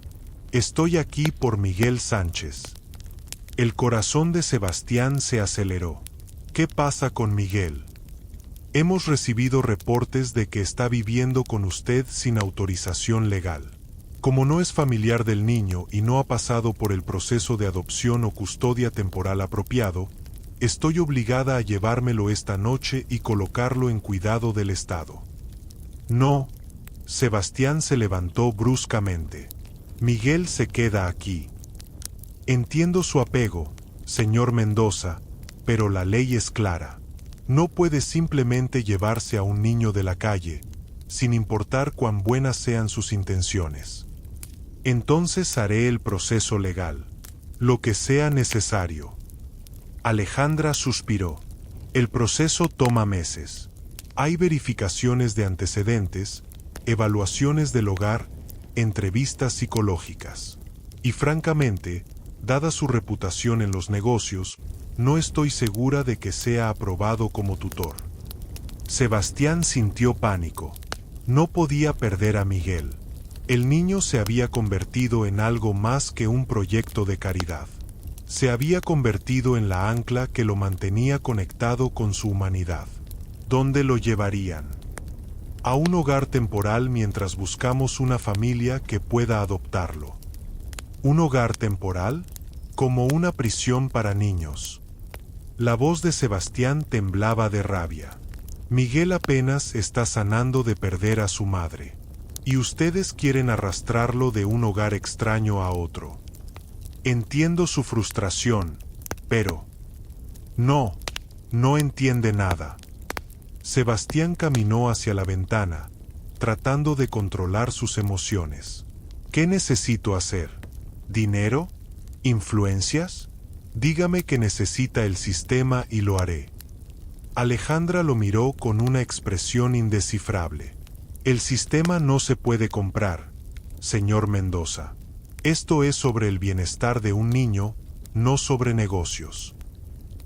Estoy aquí por Miguel Sánchez. El corazón de Sebastián se aceleró. ¿Qué pasa con Miguel? Hemos recibido reportes de que está viviendo con usted sin autorización legal. Como no es familiar del niño y no ha pasado por el proceso de adopción o custodia temporal apropiado, estoy obligada a llevármelo esta noche y colocarlo en cuidado del Estado. No. Sebastián se levantó bruscamente. Miguel se queda aquí. Entiendo su apego, señor Mendoza, pero la ley es clara. No puede simplemente llevarse a un niño de la calle, sin importar cuán buenas sean sus intenciones. Entonces haré el proceso legal, lo que sea necesario. Alejandra suspiró. El proceso toma meses. Hay verificaciones de antecedentes, evaluaciones del hogar, entrevistas psicológicas. Y francamente, dada su reputación en los negocios, no estoy segura de que sea aprobado como tutor. Sebastián sintió pánico. No podía perder a Miguel. El niño se había convertido en algo más que un proyecto de caridad. Se había convertido en la ancla que lo mantenía conectado con su humanidad. ¿Dónde lo llevarían? A un hogar temporal mientras buscamos una familia que pueda adoptarlo. ¿Un hogar temporal? Como una prisión para niños. La voz de Sebastián temblaba de rabia. Miguel apenas está sanando de perder a su madre. Y ustedes quieren arrastrarlo de un hogar extraño a otro. Entiendo su frustración, pero... No entiende nada. Sebastián caminó hacia la ventana, tratando de controlar sus emociones. ¿Qué necesito hacer? ¿Dinero? ¿Influencias? Dígame que necesita el sistema y lo haré. Alejandra lo miró con una expresión indescifrable. El sistema no se puede comprar, señor Mendoza. Esto es sobre el bienestar de un niño, no sobre negocios.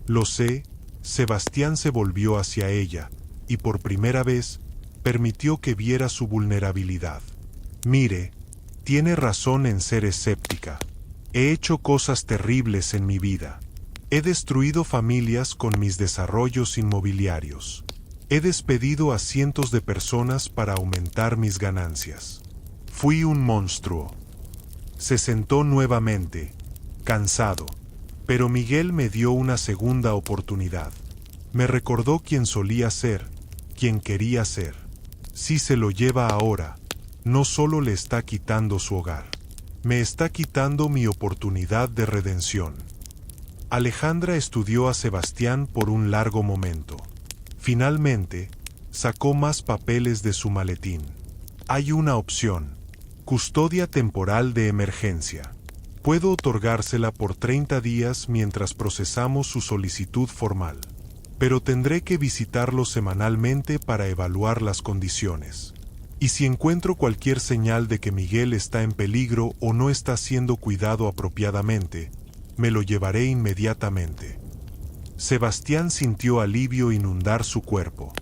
Lo sé. Sebastián se volvió hacia ella, y por primera vez, permitió que viera su vulnerabilidad. Mire, tiene razón en ser escéptica. He hecho cosas terribles en mi vida. He destruido familias con mis desarrollos inmobiliarios. He despedido a cientos de personas para aumentar mis ganancias. Fui un monstruo. Se sentó nuevamente, cansado, pero Miguel me dio una segunda oportunidad. Me recordó quién solía ser, quién quería ser. Si se lo lleva ahora, no solo le está quitando su hogar, me está quitando mi oportunidad de redención. Alejandra estudió a Sebastián por un largo momento. Finalmente, sacó más papeles de su maletín. Hay una opción. Custodia temporal de emergencia. Puedo otorgársela por 30 días mientras procesamos su solicitud formal. Pero tendré que visitarlo semanalmente para evaluar las condiciones. Y si encuentro cualquier señal de que Miguel está en peligro o no está siendo cuidado apropiadamente, me lo llevaré inmediatamente. Sebastián sintió alivio inundar su cuerpo.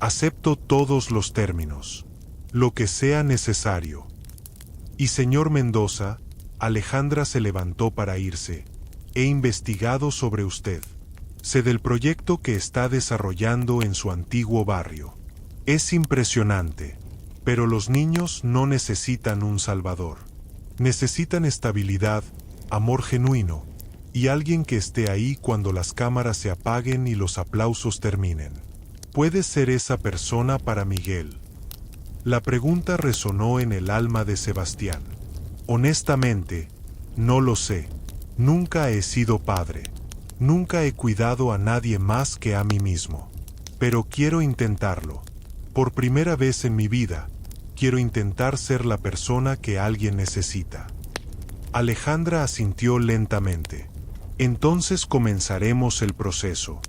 Acepto todos los términos. Lo que sea necesario. Y señor Mendoza, Alejandra se levantó para irse. He investigado sobre usted. Sé del proyecto que está desarrollando en su antiguo barrio. Es impresionante. Pero los niños no necesitan un salvador. Necesitan estabilidad, amor genuino, y alguien que esté ahí cuando las cámaras se apaguen y los aplausos terminen. Puede ser esa persona para Miguel. La pregunta resonó en el alma de Sebastián. Honestamente, no lo sé. Nunca he sido padre. Nunca he cuidado a nadie más que a mí mismo. Pero quiero intentarlo. Por primera vez en mi vida, quiero intentar ser la persona que alguien necesita. Alejandra asintió lentamente. Entonces comenzaremos el proceso.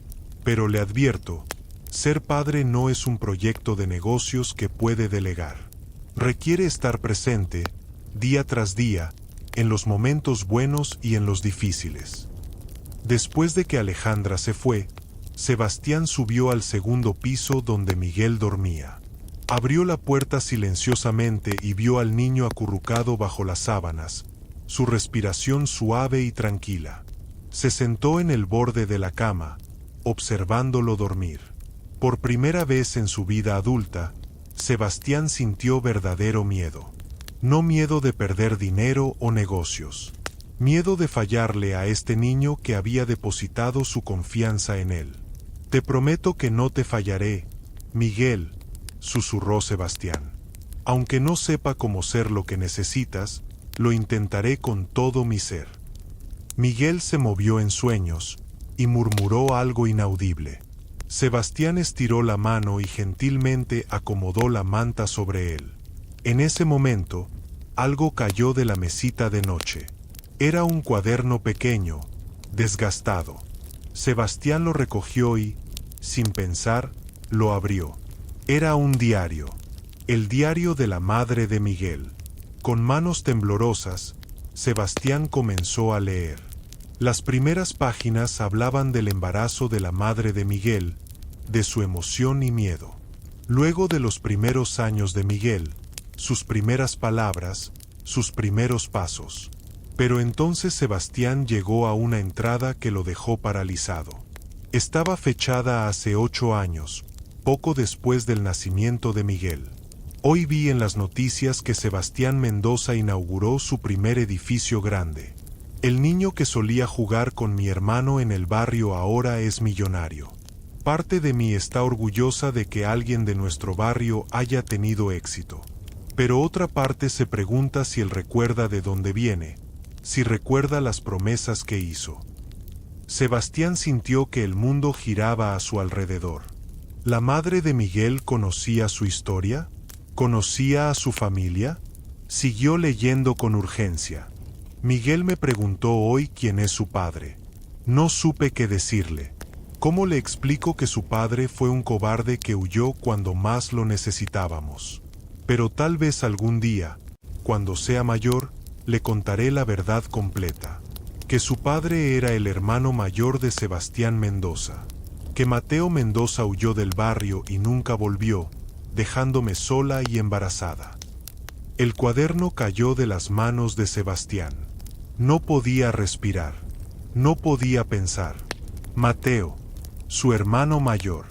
Pero le advierto, ser padre no es un proyecto de negocios que puede delegar. Requiere estar presente, día tras día, en los momentos buenos y en los difíciles. Después de que Alejandra se fue, Sebastián subió al segundo piso donde Miguel dormía. Abrió la puerta silenciosamente y vio al niño acurrucado bajo las sábanas, su respiración suave y tranquila. Se sentó en el borde de la cama, observándolo dormir. Por primera vez en su vida adulta, Sebastián sintió verdadero miedo. No miedo de perder dinero o negocios. Miedo de fallarle a este niño que había depositado su confianza en él. Te prometo que no te fallaré, Miguel, susurró Sebastián. Aunque no sepa cómo ser lo que necesitas, lo intentaré con todo mi ser. Miguel se movió en sueños y murmuró algo inaudible. Sebastián estiró la mano y gentilmente acomodó la manta sobre él. En ese momento, algo cayó de la mesita de noche. Era un cuaderno pequeño, desgastado. Sebastián lo recogió y, sin pensar, lo abrió. Era un diario. El diario de la madre de Miguel. Con manos temblorosas, Sebastián comenzó a leer. Las primeras páginas hablaban del embarazo de la madre de Miguel, de su emoción y miedo. Luego de los primeros años de Miguel, sus primeras palabras, sus primeros pasos. Pero entonces Sebastián llegó a una entrada que lo dejó paralizado. Estaba fechada hace 8 años, poco después del nacimiento de Miguel. Hoy vi en las noticias que Sebastián Mendoza inauguró su primer edificio grande. El niño que solía jugar con mi hermano en el barrio ahora es millonario. Parte de mí está orgullosa de que alguien de nuestro barrio haya tenido éxito. Pero otra parte se pregunta si él recuerda de dónde viene, si recuerda las promesas que hizo. Sebastián sintió que el mundo giraba a su alrededor. ¿La madre de Miguel conocía su historia? ¿Conocía a su familia? Siguió leyendo con urgencia. Miguel me preguntó hoy quién es su padre. No supe qué decirle. ¿Cómo le explico que su padre fue un cobarde que huyó cuando más lo necesitábamos? Pero tal vez algún día, cuando sea mayor, le contaré la verdad completa. Que su padre era el hermano mayor de Sebastián Mendoza. Que Mateo Mendoza huyó del barrio y nunca volvió, dejándome sola y embarazada. El cuaderno cayó de las manos de Sebastián. No podía respirar. No podía pensar. Mateo, su hermano mayor.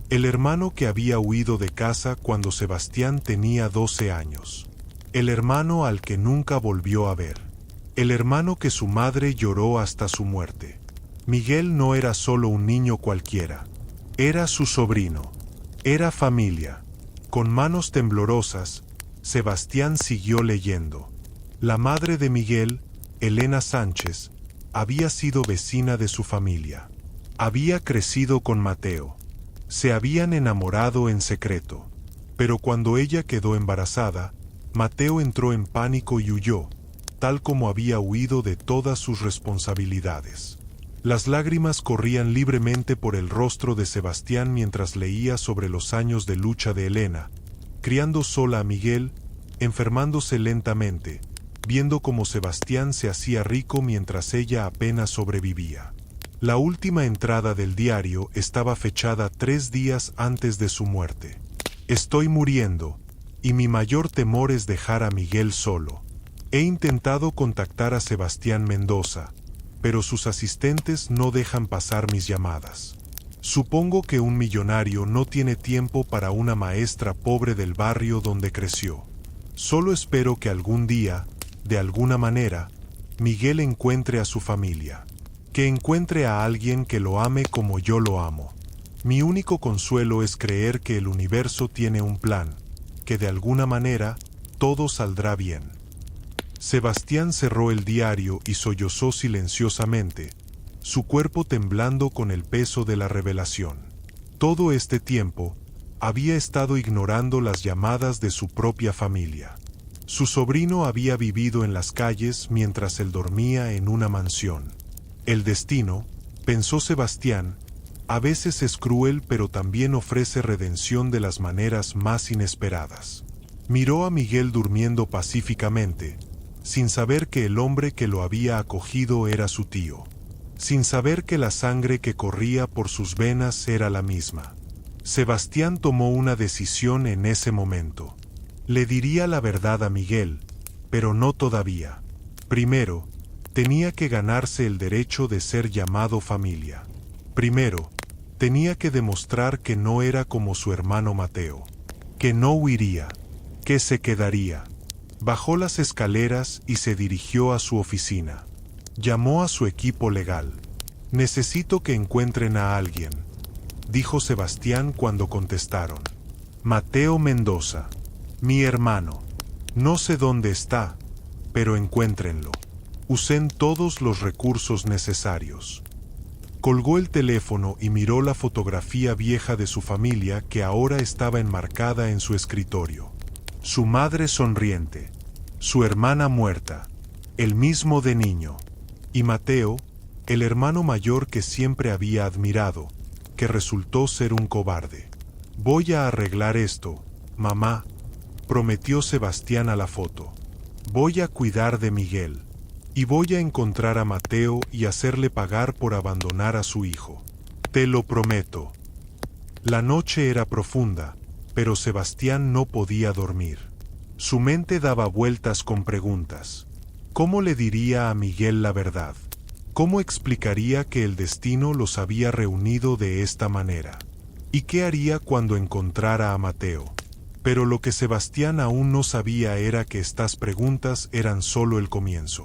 El hermano que había huido de casa cuando Sebastián tenía 12 años. El hermano al que nunca volvió a ver. El hermano que su madre lloró hasta su muerte. Miguel no era solo un niño cualquiera. Era su sobrino. Era familia. Con manos temblorosas, Sebastián siguió leyendo. La madre de Miguel, Elena Sánchez, había sido vecina de su familia. Había crecido con Mateo. Se habían enamorado en secreto. Pero cuando ella quedó embarazada, Mateo entró en pánico y huyó, tal como había huido de todas sus responsabilidades. Las lágrimas corrían libremente por el rostro de Sebastián mientras leía sobre los años de lucha de Elena, criando sola a Miguel, enfermándose lentamente, viendo cómo Sebastián se hacía rico mientras ella apenas sobrevivía. La última entrada del diario estaba fechada 3 días antes de su muerte. Estoy muriendo, y mi mayor temor es dejar a Miguel solo. He intentado contactar a Sebastián Mendoza, pero sus asistentes no dejan pasar mis llamadas. Supongo que un millonario no tiene tiempo para una maestra pobre del barrio donde creció. Solo espero que algún día, de alguna manera, Miguel encuentre a su familia. Que encuentre a alguien que lo ame como yo lo amo. Mi único consuelo es creer que el universo tiene un plan, que de alguna manera, todo saldrá bien. Sebastián cerró el diario y sollozó silenciosamente, su cuerpo temblando con el peso de la revelación. Todo este tiempo, había estado ignorando las llamadas de su propia familia. Su sobrino había vivido en las calles mientras él dormía en una mansión. El destino, pensó Sebastián, a veces es cruel pero también ofrece redención de las maneras más inesperadas. Miró a Miguel durmiendo pacíficamente, sin saber que el hombre que lo había acogido era su tío, sin saber que la sangre que corría por sus venas era la misma. Sebastián tomó una decisión en ese momento. Le diría la verdad a Miguel, pero no todavía. Primero, tenía que ganarse el derecho de ser llamado familia. Primero, tenía que demostrar que no era como su hermano Mateo, que no huiría, que se quedaría. Bajó las escaleras y se dirigió a su oficina. Llamó a su equipo legal. «Necesito que encuentren a alguien», dijo Sebastián cuando contestaron. «Mateo Mendoza, mi hermano. No sé dónde está, pero encuéntrenlo. Usen todos los recursos necesarios». Colgó el teléfono y miró la fotografía vieja de su familia que ahora estaba enmarcada en su escritorio. Su madre sonriente, su hermana muerta, el mismo de niño, y Mateo, el hermano mayor que siempre había admirado, que resultó ser un cobarde. «Voy a arreglar esto, mamá», prometió Sebastián a la foto. «Voy a cuidar de Miguel, y voy a encontrar a Mateo y hacerle pagar por abandonar a su hijo. Te lo prometo». La noche era profunda, pero Sebastián no podía dormir. Su mente daba vueltas con preguntas. ¿Cómo le diría a Miguel la verdad? ¿Cómo explicaría que el destino los había reunido de esta manera? ¿Y qué haría cuando encontrara a Mateo? Pero lo que Sebastián aún no sabía era que estas preguntas eran solo el comienzo.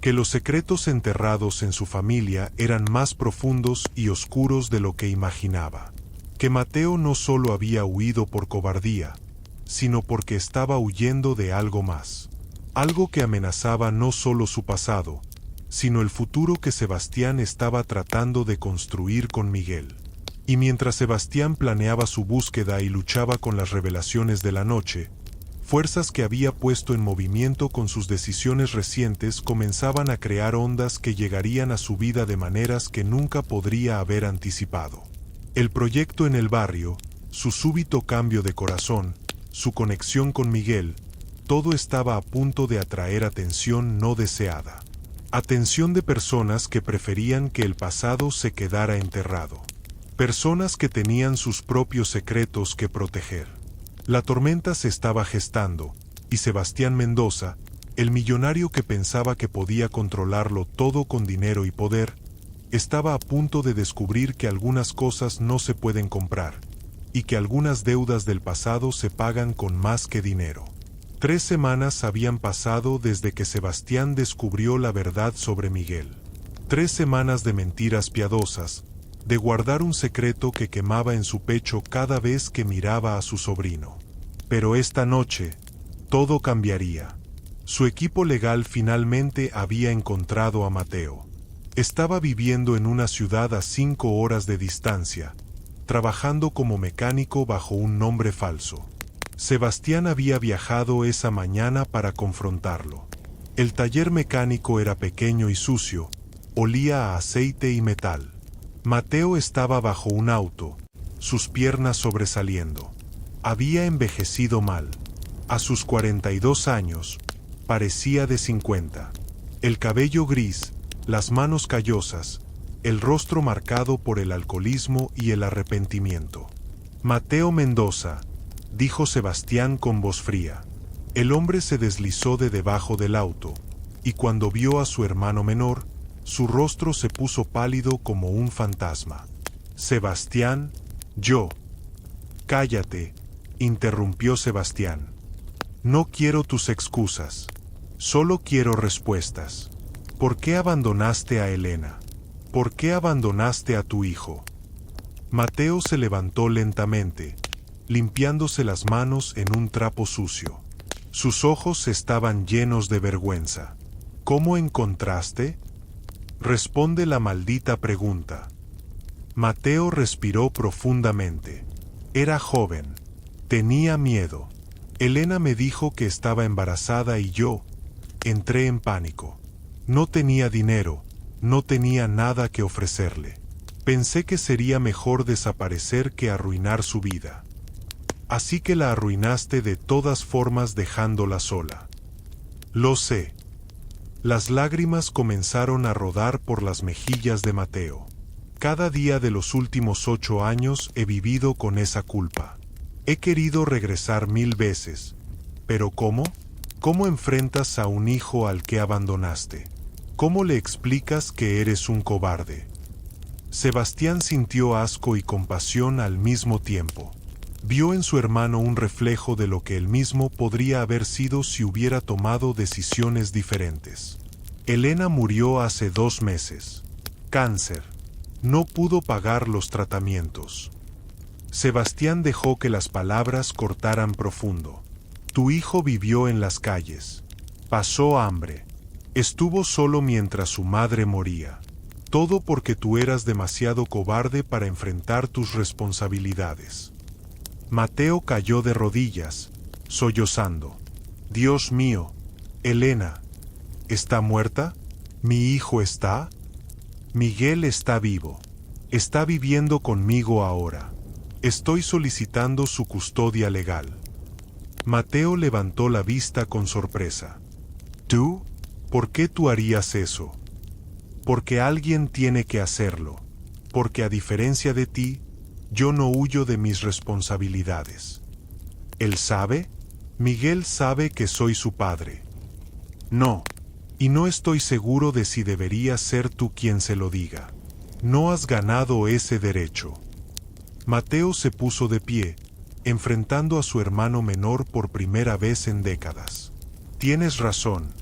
Que los secretos enterrados en su familia eran más profundos y oscuros de lo que imaginaba. Que Mateo no solo había huido por cobardía, sino porque estaba huyendo de algo más. Algo que amenazaba no solo su pasado, sino el futuro que Sebastián estaba tratando de construir con Miguel. Y mientras Sebastián planeaba su búsqueda y luchaba con las revelaciones de la noche, fuerzas que había puesto en movimiento con sus decisiones recientes comenzaban a crear ondas que llegarían a su vida de maneras que nunca podría haber anticipado. El proyecto en el barrio, su súbito cambio de corazón, su conexión con Miguel, todo estaba a punto de atraer atención no deseada. Atención de personas que preferían que el pasado se quedara enterrado. Personas que tenían sus propios secretos que proteger. La tormenta se estaba gestando, y Sebastián Mendoza, el millonario que pensaba que podía controlarlo todo con dinero y poder, estaba a punto de descubrir que algunas cosas no se pueden comprar, y que algunas deudas del pasado se pagan con más que dinero. 3 semanas habían pasado desde que Sebastián descubrió la verdad sobre Miguel. 3 semanas de mentiras piadosas, de guardar un secreto que quemaba en su pecho cada vez que miraba a su sobrino. Pero esta noche, todo cambiaría. Su equipo legal finalmente había encontrado a Mateo. Estaba viviendo en una ciudad a 5 horas de distancia, trabajando como mecánico bajo un nombre falso. Sebastián había viajado esa mañana para confrontarlo. El taller mecánico era pequeño y sucio, olía a aceite y metal. Mateo estaba bajo un auto, sus piernas sobresaliendo. Había envejecido mal. A sus 42 años, parecía de 50. El cabello gris, las manos callosas, el rostro marcado por el alcoholismo y el arrepentimiento. «Mateo Mendoza», dijo Sebastián con voz fría. El hombre se deslizó de debajo del auto, y cuando vio a su hermano menor, su rostro se puso pálido como un fantasma. «Sebastián, yo». «Cállate», interrumpió Sebastián. «No quiero tus excusas. Solo quiero respuestas. ¿Por qué abandonaste a Elena? ¿Por qué abandonaste a tu hijo?» Mateo se levantó lentamente, limpiándose las manos en un trapo sucio. Sus ojos estaban llenos de vergüenza. ¿Cómo encontraste? Responde la maldita pregunta. Mateo respiró profundamente. Era joven. Tenía miedo. Elena me dijo que estaba embarazada y yo entré en pánico. No tenía dinero, no tenía nada que ofrecerle. Pensé que sería mejor desaparecer que arruinar su vida. Así que la arruinaste de todas formas dejándola sola. Lo sé. Las lágrimas comenzaron a rodar por las mejillas de Mateo. Cada día de los últimos 8 años he vivido con esa culpa. He querido regresar 1000 veces. ¿Pero cómo? ¿Cómo enfrentas a un hijo al que abandonaste? ¿Cómo le explicas que eres un cobarde? Sebastián sintió asco y compasión al mismo tiempo. Vio en su hermano un reflejo de lo que él mismo podría haber sido si hubiera tomado decisiones diferentes. Elena murió hace 2 meses. Cáncer. No pudo pagar los tratamientos. Sebastián dejó que las palabras cortaran profundo. Tu hijo vivió en las calles. Pasó hambre. Estuvo solo mientras su madre moría. Todo porque tú eras demasiado cobarde para enfrentar tus responsabilidades. Mateo cayó de rodillas, sollozando. Dios mío, Elena, ¿está muerta? ¿Mi hijo está? Miguel está vivo. Está viviendo conmigo ahora. Estoy solicitando su custodia legal. Mateo levantó la vista con sorpresa. ¿Tú? ¿Por qué tú harías eso? Porque alguien tiene que hacerlo. Porque a diferencia de ti, yo no huyo de mis responsabilidades. ¿Él sabe? Miguel sabe que soy su padre. No. Y no estoy seguro de si deberías ser tú quien se lo diga. No has ganado ese derecho. Mateo se puso de pie, enfrentando a su hermano menor por primera vez en décadas. Tienes razón,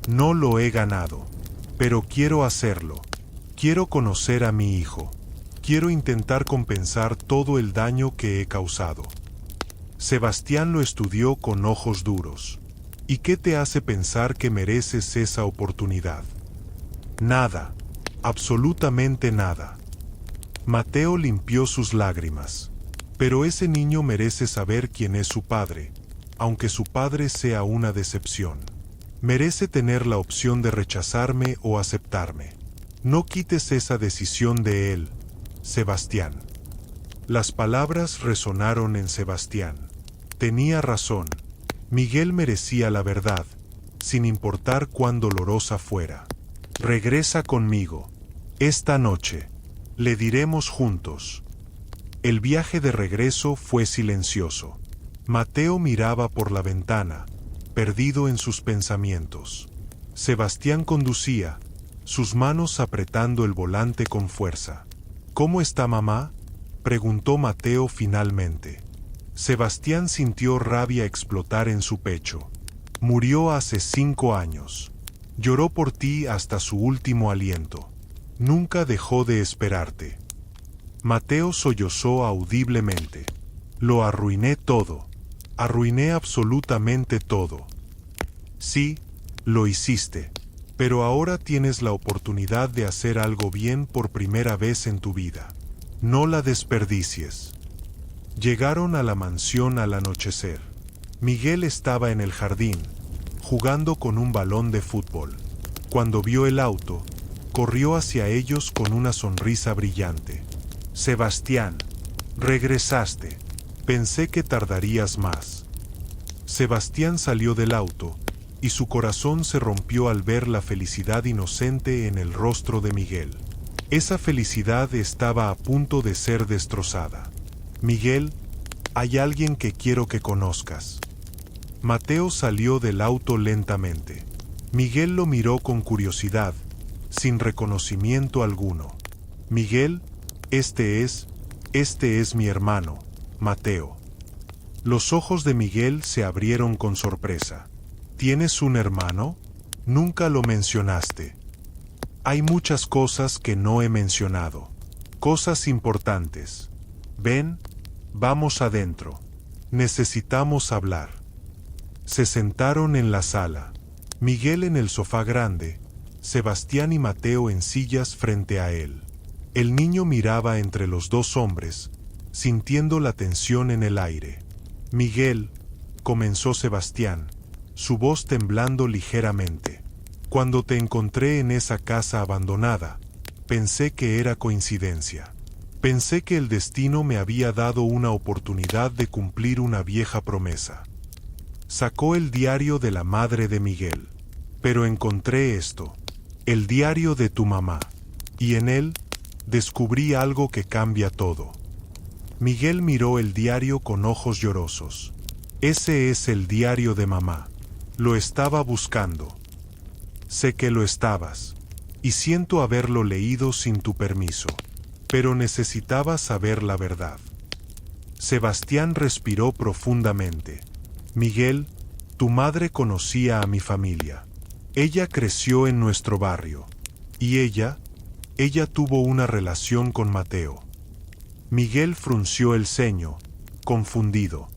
no lo he ganado, pero quiero hacerlo. Quiero conocer a mi hijo. Quiero intentar compensar todo el daño que he causado. Sebastián lo estudió con ojos duros. ¿Y qué te hace pensar que mereces esa oportunidad? Nada, absolutamente nada. Mateo limpió sus lágrimas. Pero ese niño merece saber quién es su padre, aunque su padre sea una decepción. Merece tener la opción de rechazarme o aceptarme. No quites esa decisión de él, Sebastián. Las palabras resonaron en Sebastián. Tenía razón. Miguel merecía la verdad, sin importar cuán dolorosa fuera. Regresa conmigo. Esta noche. Le diremos juntos. El viaje de regreso fue silencioso. Mateo miraba por la ventana, perdido en sus pensamientos. Sebastián conducía, sus manos apretando el volante con fuerza. ¿Cómo está mamá?, preguntó Mateo finalmente. Sebastián sintió rabia explotar en su pecho. Murió hace 5 años. Lloró por ti hasta su último aliento. Nunca dejó de esperarte. Mateo sollozó audiblemente. Lo arruiné todo. Arruiné absolutamente todo. Sí, lo hiciste. Pero ahora tienes la oportunidad de hacer algo bien por primera vez en tu vida. No la desperdicies. Llegaron a la mansión al anochecer. Miguel estaba en el jardín, jugando con un balón de fútbol. Cuando vio el auto, corrió hacia ellos con una sonrisa brillante. Sebastián, regresaste. Pensé que tardarías más. Sebastián salió del auto, y su corazón se rompió al ver la felicidad inocente en el rostro de Miguel. Esa felicidad estaba a punto de ser destrozada. Miguel, hay alguien que quiero que conozcas. Mateo salió del auto lentamente. Miguel lo miró con curiosidad, sin reconocimiento alguno. Miguel, este es mi hermano, Mateo. Los ojos de Miguel se abrieron con sorpresa. ¿Tienes un hermano? Nunca lo mencionaste. Hay muchas cosas que no he mencionado. Cosas importantes. Ven, vamos adentro. Necesitamos hablar. Se sentaron en la sala. Miguel en el sofá grande, Sebastián y Mateo en sillas frente a él. El niño miraba entre los dos hombres, sintiendo la tensión en el aire. Miguel, comenzó Sebastián, su voz temblando ligeramente. Cuando te encontré en esa casa abandonada, pensé que era coincidencia. Pensé que el destino me había dado una oportunidad de cumplir una vieja promesa. Sacó el diario de la madre de Miguel. Pero encontré esto, el diario de tu mamá, y en él descubrí algo que cambia todo. Miguel miró el diario con ojos llorosos. Ese es el diario de mamá. Lo estaba buscando. Sé que lo estabas, y siento haberlo leído sin tu permiso, pero necesitaba saber la verdad. Sebastián respiró profundamente. Miguel, tu madre conocía a mi familia. Ella creció en nuestro barrio. Y ella tuvo una relación con Mateo. Miguel frunció el ceño, confundido.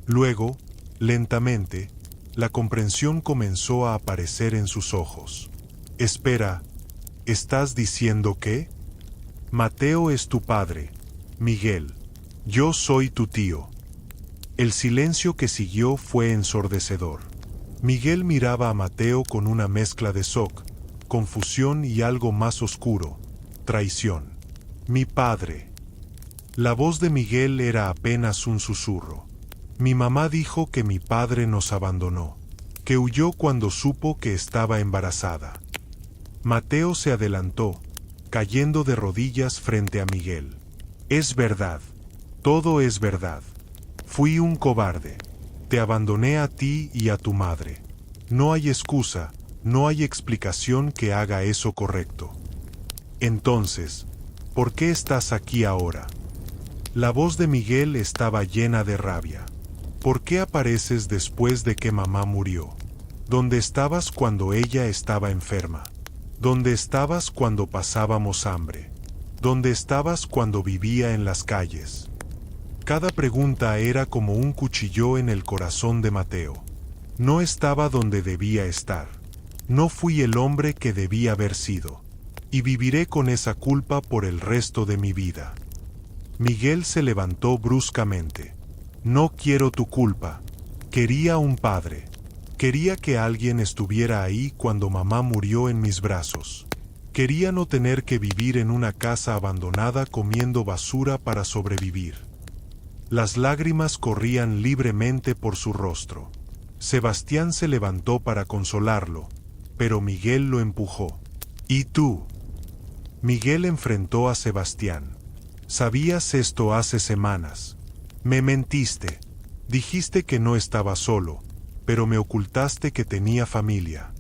Luego, lentamente, la comprensión comenzó a aparecer en sus ojos. Espera, ¿estás diciendo qué? Mateo es tu padre, Miguel. Yo soy tu tío. El silencio que siguió fue ensordecedor. Miguel miraba a Mateo con una mezcla de shock, confusión y algo más oscuro, traición. Mi padre. La voz de Miguel era apenas un susurro. Mi mamá dijo que mi padre nos abandonó, que huyó cuando supo que estaba embarazada. Mateo se adelantó, cayendo de rodillas frente a Miguel. Es verdad, todo es verdad. Fui un cobarde. Te abandoné a ti y a tu madre. No hay excusa, no hay explicación que haga eso correcto. Entonces, ¿por qué estás aquí ahora? La voz de Miguel estaba llena de rabia. ¿Por qué apareces después de que mamá murió? ¿Dónde estabas cuando ella estaba enferma? ¿Dónde estabas cuando pasábamos hambre? ¿Dónde estabas cuando vivía en las calles? Cada pregunta era como un cuchillo en el corazón de Mateo. No estaba donde debía estar. No fui el hombre que debía haber sido. Y viviré con esa culpa por el resto de mi vida. Miguel se levantó bruscamente. No quiero tu culpa. Quería un padre. Quería que alguien estuviera ahí cuando mamá murió en mis brazos. Quería no tener que vivir en una casa abandonada comiendo basura para sobrevivir. Las lágrimas corrían libremente por su rostro. Sebastián se levantó para consolarlo, pero Miguel lo empujó. ¿Y tú? Miguel enfrentó a Sebastián. Sabías esto hace semanas. Me mentiste. Dijiste que no estaba solo, pero me ocultaste que tenía familia.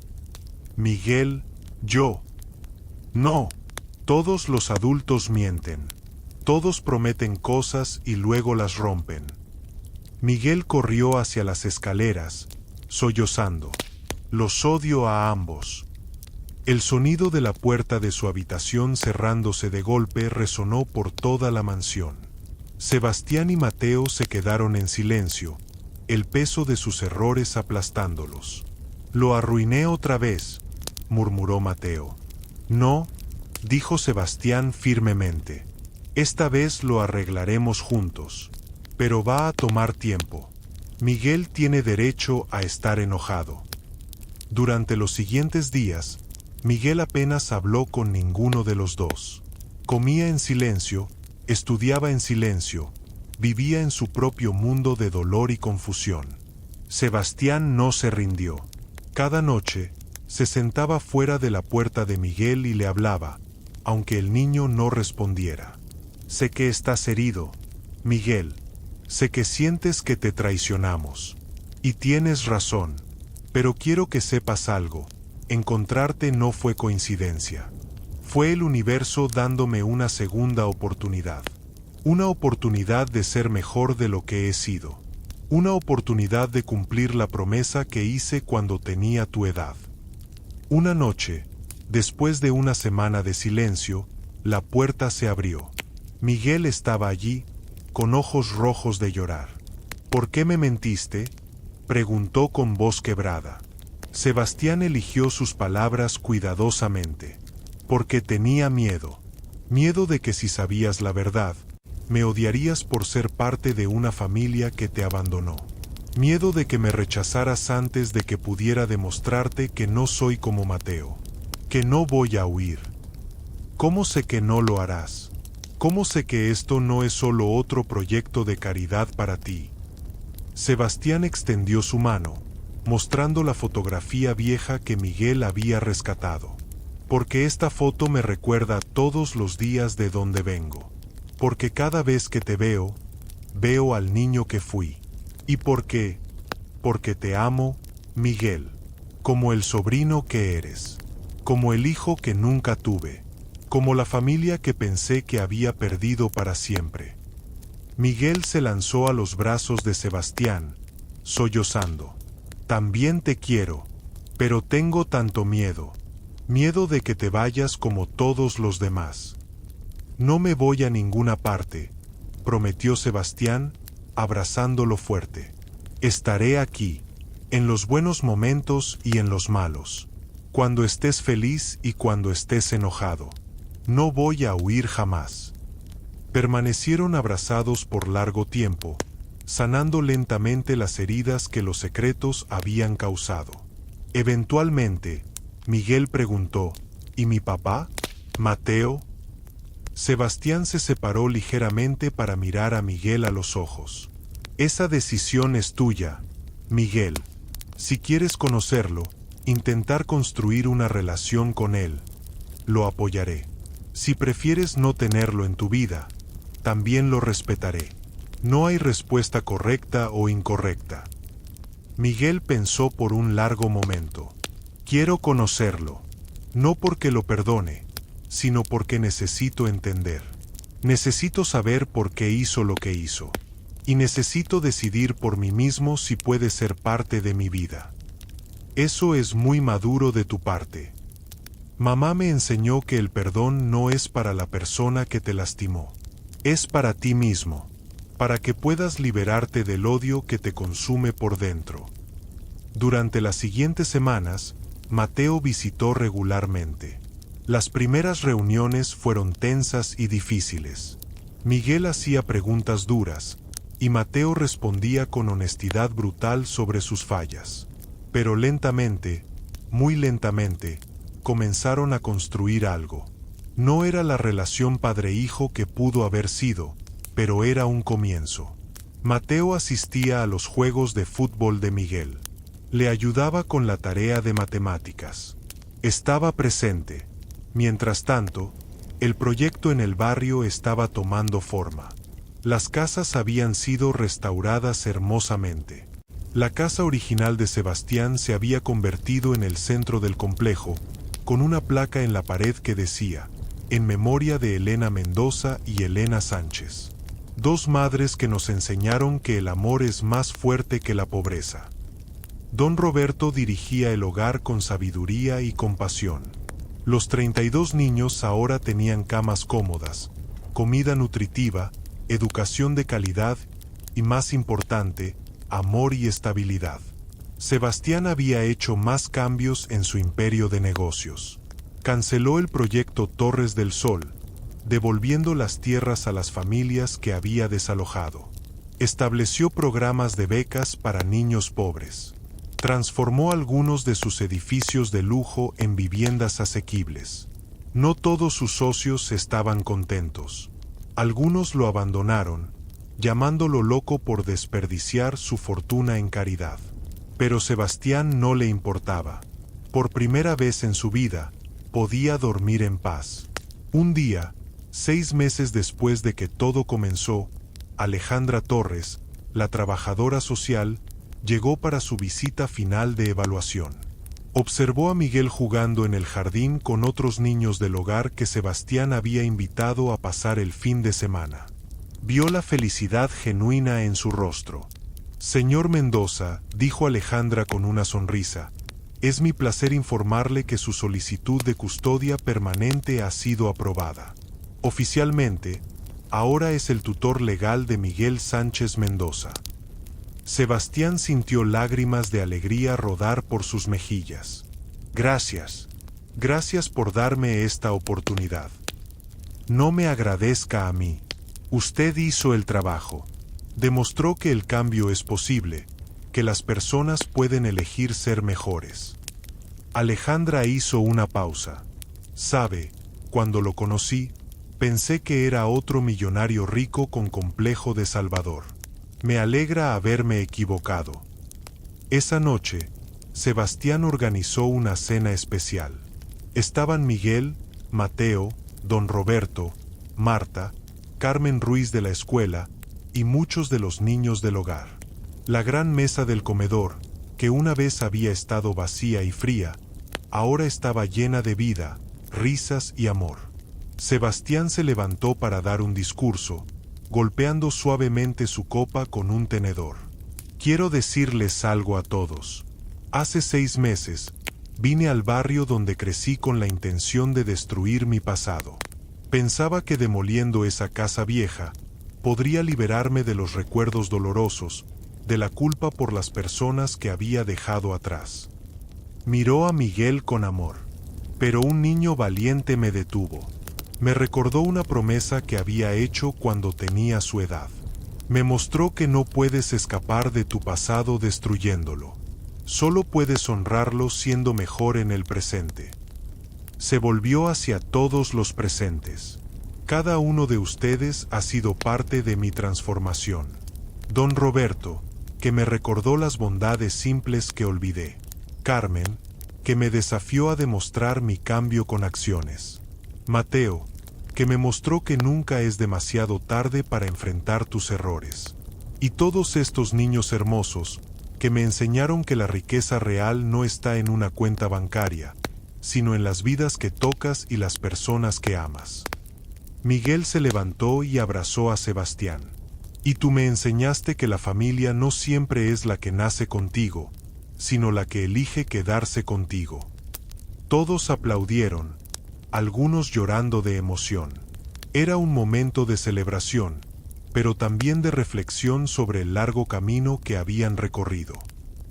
Miguel, yo. No. Todos los adultos mienten. Todos prometen cosas y luego las rompen. Miguel corrió hacia las escaleras, sollozando. Los odio a ambos. El sonido de la puerta de su habitación cerrándose de golpe resonó por toda la mansión. Sebastián y Mateo se quedaron en silencio, el peso de sus errores aplastándolos. Lo arruiné otra vez, murmuró Mateo. No, dijo Sebastián firmemente. Esta vez lo arreglaremos juntos, pero va a tomar tiempo. Miguel tiene derecho a estar enojado. Durante los siguientes días, Miguel apenas habló con ninguno de los dos. Comía en silencio, estudiaba en silencio, vivía en su propio mundo de dolor y confusión. Sebastián no se rindió. Cada noche, se sentaba fuera de la puerta de Miguel y le hablaba, aunque el niño no respondiera. Sé que estás herido, Miguel. Sé que sientes que te traicionamos. Y tienes razón. Pero quiero que sepas algo. Encontrarte no fue coincidencia. Fue el universo dándome una segunda oportunidad. Una oportunidad de ser mejor de lo que he sido. Una oportunidad de cumplir la promesa que hice cuando tenía tu edad. Una noche, después de una semana de silencio, la puerta se abrió. Miguel estaba allí, con ojos rojos de llorar. ¿Por qué me mentiste?, preguntó con voz quebrada. Sebastián eligió sus palabras cuidadosamente. Porque tenía miedo. Miedo de que si sabías la verdad, me odiarías por ser parte de una familia que te abandonó. Miedo de que me rechazaras antes de que pudiera demostrarte que no soy como Mateo. Que no voy a huir. ¿Cómo sé que no lo harás? ¿Cómo sé que esto no es solo otro proyecto de caridad para ti? Sebastián extendió su mano, mostrando la fotografía vieja que Miguel había rescatado. Porque esta foto me recuerda todos los días de donde vengo. Porque cada vez que te veo, veo al niño que fui. ¿Y por qué? Porque te amo, Miguel. Como el sobrino que eres. Como el hijo que nunca tuve. Como la familia que pensé que había perdido para siempre. Miguel se lanzó a los brazos de Sebastián, sollozando. También te quiero, pero tengo tanto miedo. Miedo de que te vayas como todos los demás. No me voy a ninguna parte, prometió Sebastián, abrazándolo fuerte. Estaré aquí, en los buenos momentos y en los malos. Cuando estés feliz y cuando estés enojado. No voy a huir jamás. Permanecieron abrazados por largo tiempo, sanando lentamente las heridas que los secretos habían causado. Eventualmente, Miguel preguntó, ¿y mi papá? ¿Mateo? Sebastián se separó ligeramente para mirar a Miguel a los ojos. Esa decisión es tuya, Miguel. Si quieres conocerlo, intentar construir una relación con él, lo apoyaré. Si prefieres no tenerlo en tu vida, también lo respetaré. No hay respuesta correcta o incorrecta. Miguel pensó por un largo momento. Quiero conocerlo. No porque lo perdone, sino porque necesito entender. Necesito saber por qué hizo lo que hizo. Y necesito decidir por mí mismo si puede ser parte de mi vida. Eso es muy maduro de tu parte. Mamá me enseñó que el perdón no es para la persona que te lastimó. Es para ti mismo, para que puedas liberarte del odio que te consume por dentro. Durante las siguientes semanas, Mateo visitó regularmente. Las primeras reuniones fueron tensas y difíciles. Miguel hacía preguntas duras, y Mateo respondía con honestidad brutal sobre sus fallas. Pero lentamente, muy lentamente, comenzaron a construir algo. No era la relación padre-hijo que pudo haber sido, pero era un comienzo. Mateo asistía a los juegos de fútbol de Miguel. Le ayudaba con la tarea de matemáticas. Estaba presente. Mientras tanto, el proyecto en el barrio estaba tomando forma. Las casas habían sido restauradas hermosamente. La casa original de Sebastián se había convertido en el centro del complejo, con una placa en la pared que decía, en memoria de Elena Mendoza y Elena Sánchez. Dos madres que nos enseñaron que el amor es más fuerte que la pobreza. Don Roberto dirigía el hogar con sabiduría y compasión. Los 32 niños ahora tenían camas cómodas, comida nutritiva, educación de calidad y, más importante, amor y estabilidad. Sebastián había hecho más cambios en su imperio de negocios. Canceló el proyecto Torres del Sol, devolviendo las tierras a las familias que había desalojado. Estableció programas de becas para niños pobres. Transformó algunos de sus edificios de lujo en viviendas asequibles. No todos sus socios estaban contentos. Algunos lo abandonaron, llamándolo loco por desperdiciar su fortuna en caridad. Pero Sebastián no le importaba. Por primera vez en su vida, podía dormir en paz. Un día, 6 meses después de que todo comenzó, Alejandra Torres, la trabajadora social, llegó para su visita final de evaluación. Observó a Miguel jugando en el jardín con otros niños del hogar que Sebastián había invitado a pasar el fin de semana. Vio la felicidad genuina en su rostro. Señor Mendoza, dijo Alejandra con una sonrisa, es mi placer informarle que su solicitud de custodia permanente ha sido aprobada. Oficialmente, ahora es el tutor legal de Miguel Sánchez Mendoza. Sebastián sintió lágrimas de alegría rodar por sus mejillas. Gracias. Gracias por darme esta oportunidad. No me agradezca a mí. Usted hizo el trabajo. Demostró que el cambio es posible, que las personas pueden elegir ser mejores. Alejandra hizo una pausa. Sabe, cuando lo conocí, pensé que era otro millonario rico con complejo de Salvador. Me alegra haberme equivocado. Esa noche, Sebastián organizó una cena especial. Estaban Miguel, Mateo, Don Roberto, Marta, Carmen Ruiz de la escuela y muchos de los niños del hogar. La gran mesa del comedor, que una vez había estado vacía y fría, ahora estaba llena de vida, risas y amor. Sebastián se levantó para dar un discurso, golpeando suavemente su copa con un tenedor. Quiero decirles algo a todos. Hace 6 meses, vine al barrio donde crecí con la intención de destruir mi pasado. Pensaba que demoliendo esa casa vieja, podría liberarme de los recuerdos dolorosos, de la culpa por las personas que había dejado atrás. Miró a Miguel con amor, pero un niño valiente me detuvo. Me recordó una promesa que había hecho cuando tenía su edad. Me mostró que no puedes escapar de tu pasado destruyéndolo. Solo puedes honrarlo siendo mejor en el presente. Se volvió hacia todos los presentes. Cada uno de ustedes ha sido parte de mi transformación. Don Roberto, que me recordó las bondades simples que olvidé. Carmen, que me desafió a demostrar mi cambio con acciones. Mateo, que me mostró que nunca es demasiado tarde para enfrentar tus errores. Y todos estos niños hermosos, que me enseñaron que la riqueza real no está en una cuenta bancaria, sino en las vidas que tocas y las personas que amas. Miguel se levantó y abrazó a Sebastián. Y tú me enseñaste que la familia no siempre es la que nace contigo, sino la que elige quedarse contigo. Todos aplaudieron, algunos llorando de emoción. Era un momento de celebración, pero también de reflexión sobre el largo camino que habían recorrido.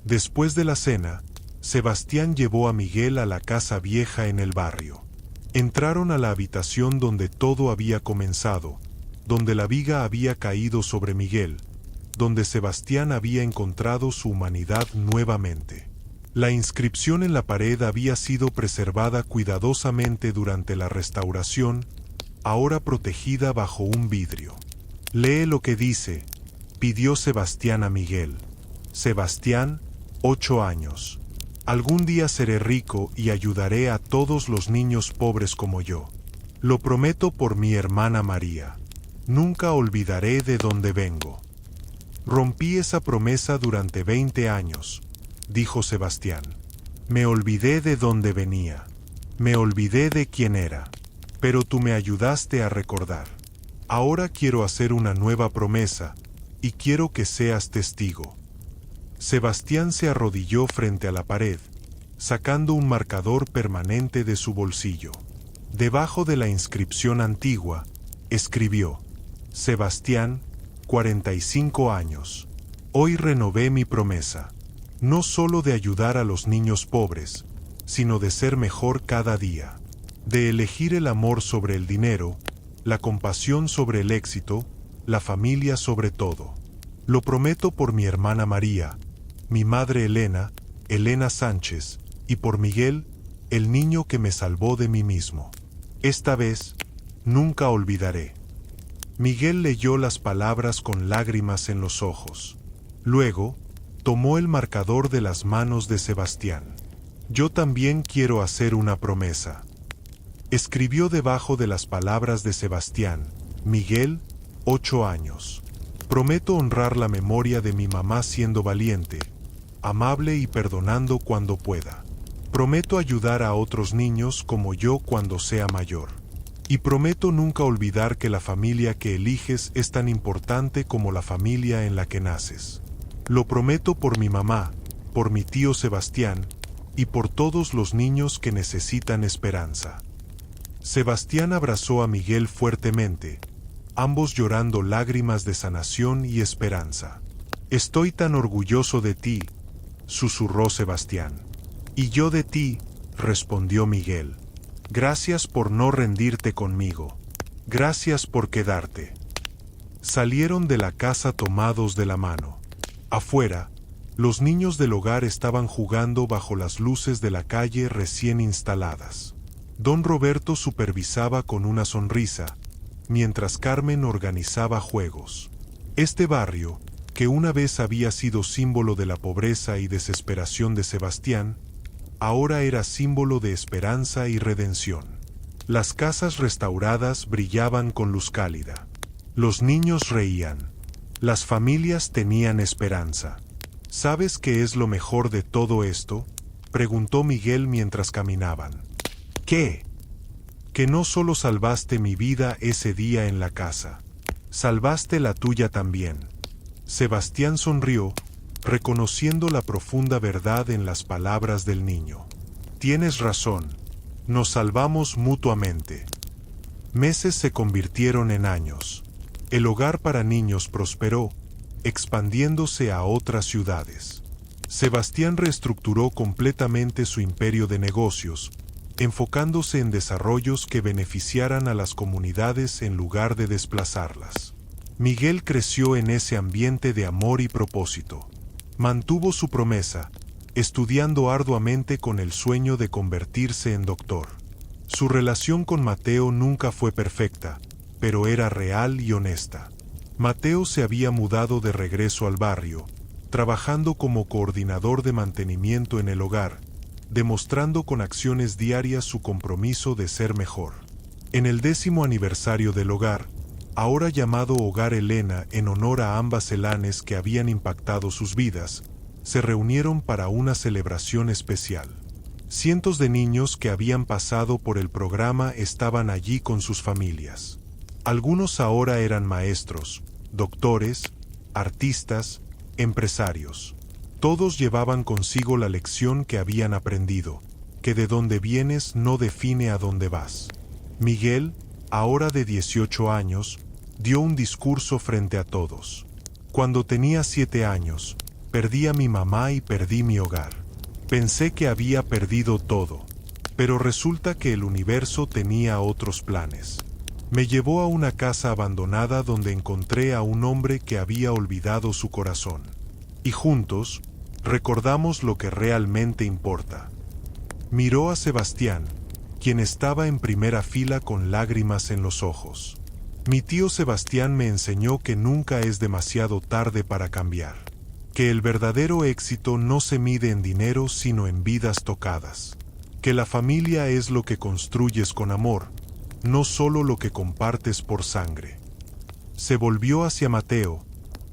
Después de la cena, Sebastián llevó a Miguel a la casa vieja en el barrio. Entraron a la habitación donde todo había comenzado, donde la viga había caído sobre Miguel, donde Sebastián había encontrado su humanidad nuevamente. La inscripción en la pared había sido preservada cuidadosamente durante la restauración, ahora protegida bajo un vidrio. Lee lo que dice, pidió Sebastián a Miguel. Sebastián, 8 años. Algún día seré rico y ayudaré a todos los niños pobres como yo. Lo prometo por mi hermana María. Nunca olvidaré de dónde vengo. Rompí esa promesa durante 20 años, dijo Sebastián. Me olvidé de dónde venía. Me olvidé de quién era. Pero tú me ayudaste a recordar. Ahora quiero hacer una nueva promesa, y quiero que seas testigo. Sebastián se arrodilló frente a la pared, sacando un marcador permanente de su bolsillo. Debajo de la inscripción antigua, escribió: Sebastián, 45 años. Hoy renové mi promesa, no solo de ayudar a los niños pobres, sino de ser mejor cada día, de elegir el amor sobre el dinero, la compasión sobre el éxito, la familia sobre todo. Lo prometo por mi hermana María, mi madre Elena, Elena Sánchez, y por Miguel, el niño que me salvó de mí mismo. Esta vez, nunca olvidaré. Miguel leyó las palabras con lágrimas en los ojos. Luego, tomó el marcador de las manos de Sebastián. Yo también quiero hacer una promesa. Escribió debajo de las palabras de Sebastián: Miguel, 8 años. Prometo honrar la memoria de mi mamá siendo valiente, amable y perdonando cuando pueda. Prometo ayudar a otros niños como yo cuando sea mayor. Y prometo nunca olvidar que la familia que eliges es tan importante como la familia en la que naces. Lo prometo por mi mamá, por mi tío Sebastián, y por todos los niños que necesitan esperanza. Sebastián abrazó a Miguel fuertemente, ambos llorando lágrimas de sanación y esperanza. Estoy tan orgulloso de ti, susurró Sebastián. Y yo de ti, respondió Miguel. Gracias por no rendirte conmigo. Gracias por quedarte. Salieron de la casa tomados de la mano. Afuera, los niños del hogar estaban jugando bajo las luces de la calle recién instaladas. Don Roberto supervisaba con una sonrisa, mientras Carmen organizaba juegos. Este barrio, que una vez había sido símbolo de la pobreza y desesperación de Sebastián, ahora era símbolo de esperanza y redención. Las casas restauradas brillaban con luz cálida. Los niños reían. Las familias tenían esperanza. ¿Sabes qué es lo mejor de todo esto?, preguntó Miguel mientras caminaban. ¿Qué? Que no solo salvaste mi vida ese día en la casa, salvaste la tuya también. Sebastián sonrió, reconociendo la profunda verdad en las palabras del niño. Tienes razón, nos salvamos mutuamente. Meses se convirtieron en años. El hogar para niños prosperó, expandiéndose a otras ciudades. Sebastián reestructuró completamente su imperio de negocios, enfocándose en desarrollos que beneficiaran a las comunidades en lugar de desplazarlas. Miguel creció en ese ambiente de amor y propósito. Mantuvo su promesa, estudiando arduamente con el sueño de convertirse en doctor. Su relación con Mateo nunca fue perfecta, pero era real y honesta. Mateo se había mudado de regreso al barrio, trabajando como coordinador de mantenimiento en el hogar, demostrando con acciones diarias su compromiso de ser mejor. En el 10º aniversario del hogar, ahora llamado Hogar Elena en honor a ambas Elanes que habían impactado sus vidas, se reunieron para una celebración especial. Cientos de niños que habían pasado por el programa estaban allí con sus familias. Algunos ahora eran maestros, doctores, artistas, empresarios. Todos llevaban consigo la lección que habían aprendido, que de dónde vienes no define a dónde vas. Miguel, ahora de 18 años, dio un discurso frente a todos. Cuando tenía 7 años, perdí a mi mamá y perdí mi hogar. Pensé que había perdido todo, pero resulta que el universo tenía otros planes. Me llevó a una casa abandonada donde encontré a un hombre que había olvidado su corazón. Y juntos, recordamos lo que realmente importa. Miró a Sebastián, quien estaba en primera fila con lágrimas en los ojos. Mi tío Sebastián me enseñó que nunca es demasiado tarde para cambiar. Que el verdadero éxito no se mide en dinero sino en vidas tocadas. Que la familia es lo que construyes con amor, no solo lo que compartes por sangre. Se volvió hacia Mateo,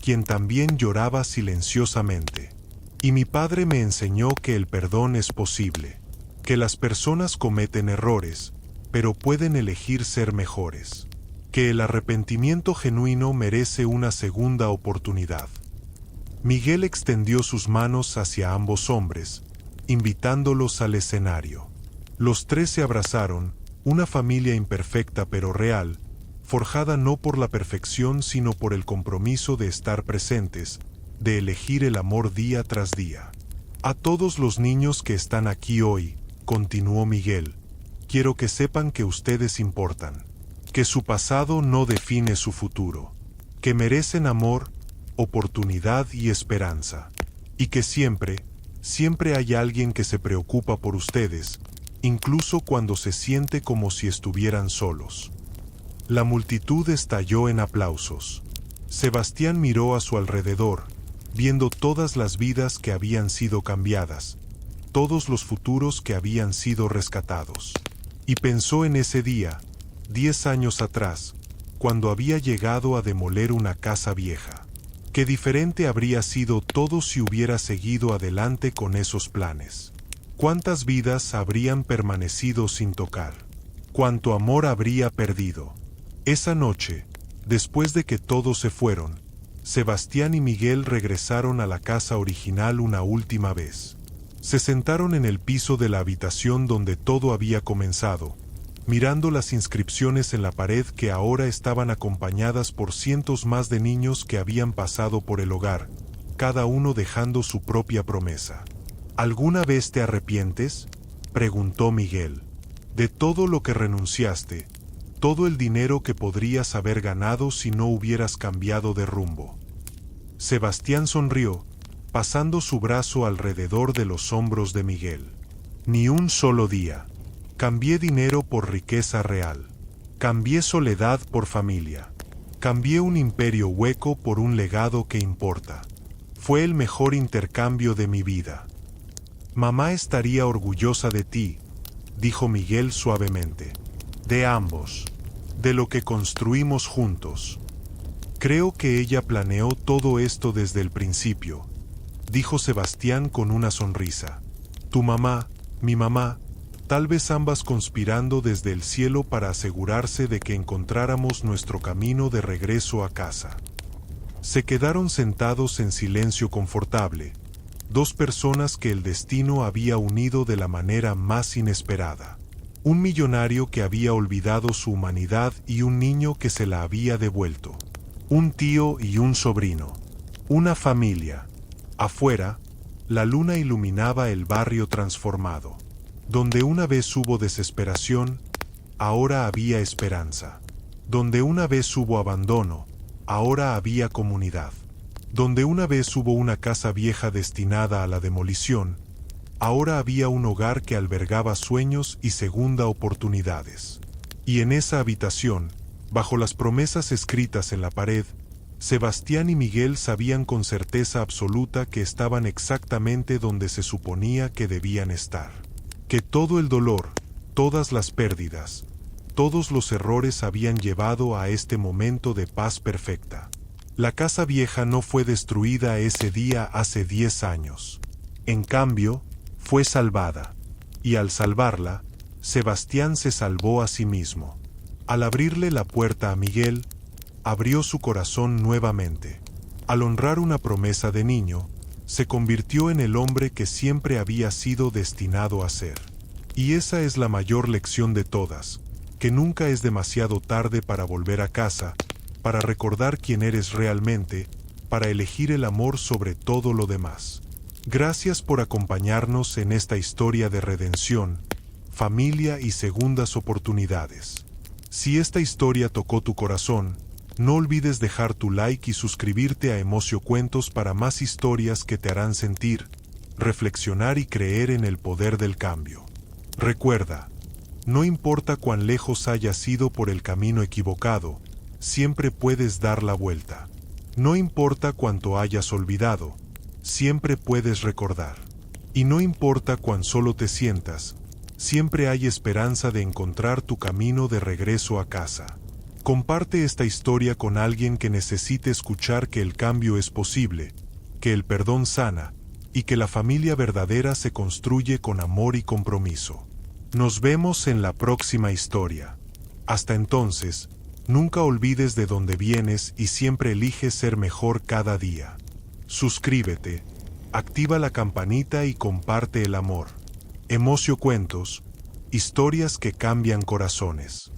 quien también lloraba silenciosamente. Y mi padre me enseñó que el perdón es posible, que las personas cometen errores, pero pueden elegir ser mejores, que el arrepentimiento genuino merece una segunda oportunidad. Miguel extendió sus manos hacia ambos hombres, invitándolos al escenario. Los tres se abrazaron, una familia imperfecta pero real, forjada no por la perfección sino por el compromiso de estar presentes, de elegir el amor día tras día. A todos los niños que están aquí hoy, continuó Miguel, quiero que sepan que ustedes importan, que su pasado no define su futuro, que merecen amor, oportunidad y esperanza, y que siempre hay alguien que se preocupa por ustedes, incluso cuando se siente como si estuvieran solos. La multitud estalló en aplausos. Sebastián miró a su alrededor, viendo todas las vidas que habían sido cambiadas, todos los futuros que habían sido rescatados. Y pensó en ese día, 10 años atrás, cuando había llegado a demoler una casa vieja. Qué diferente habría sido todo si hubiera seguido adelante con esos planes. ¿Cuántas vidas habrían permanecido sin tocar? ¿Cuánto amor habría perdido? Esa noche, después de que todos se fueron, Sebastián y Miguel regresaron a la casa original una última vez. Se sentaron en el piso de la habitación donde todo había comenzado, mirando las inscripciones en la pared que ahora estaban acompañadas por cientos más de niños que habían pasado por el hogar, cada uno dejando su propia promesa. ¿Alguna vez te arrepientes?, preguntó Miguel. De todo lo que renunciaste, todo el dinero que podrías haber ganado si no hubieras cambiado de rumbo. Sebastián sonrió, pasando su brazo alrededor de los hombros de Miguel. Ni un solo día. Cambié dinero por riqueza real. Cambié soledad por familia. Cambié un imperio hueco por un legado que importa. Fue el mejor intercambio de mi vida. Mamá estaría orgullosa de ti, dijo Miguel suavemente. De ambos. De lo que construimos juntos. Creo que ella planeó todo esto desde el principio, dijo Sebastián con una sonrisa. Tu mamá, mi mamá, tal vez ambas conspirando desde el cielo para asegurarse de que encontráramos nuestro camino de regreso a casa. Se quedaron sentados en silencio confortable, dos personas que el destino había unido de la manera más inesperada. Un millonario que había olvidado su humanidad y un niño que se la había devuelto. Un tío y un sobrino. Una familia. Afuera, la luna iluminaba el barrio transformado. Donde una vez hubo desesperación, ahora había esperanza. Donde una vez hubo abandono, ahora había comunidad. Donde una vez hubo una casa vieja destinada a la demolición, ahora había un hogar que albergaba sueños y segunda oportunidades. Y en esa habitación, bajo las promesas escritas en la pared, Sebastián y Miguel sabían con certeza absoluta que estaban exactamente donde se suponía que debían estar. Que todo el dolor, todas las pérdidas, todos los errores habían llevado a este momento de paz perfecta. La casa vieja no fue destruida ese día hace 10 años. En cambio, fue salvada. Y al salvarla, Sebastián se salvó a sí mismo. Al abrirle la puerta a Miguel, abrió su corazón nuevamente. Al honrar una promesa de niño, se convirtió en el hombre que siempre había sido destinado a ser. Y esa es la mayor lección de todas, que nunca es demasiado tarde para volver a casa, para recordar quién eres realmente, para elegir el amor sobre todo lo demás. Gracias por acompañarnos en esta historia de redención, familia y segundas oportunidades. Si esta historia tocó tu corazón, no olvides dejar tu like y suscribirte a Emocio Cuentos para más historias que te harán sentir, reflexionar y creer en el poder del cambio. Recuerda, no importa cuán lejos hayas ido por el camino equivocado, siempre puedes dar la vuelta. No importa cuánto hayas olvidado, siempre puedes recordar. Y no importa cuán solo te sientas, siempre hay esperanza de encontrar tu camino de regreso a casa. Comparte esta historia con alguien que necesite escuchar que el cambio es posible, que el perdón sana, y que la familia verdadera se construye con amor y compromiso. Nos vemos en la próxima historia. Hasta entonces, nunca olvides de dónde vienes y siempre elige ser mejor cada día. Suscríbete, activa la campanita y comparte el amor. Emocio Cuentos, historias que cambian corazones.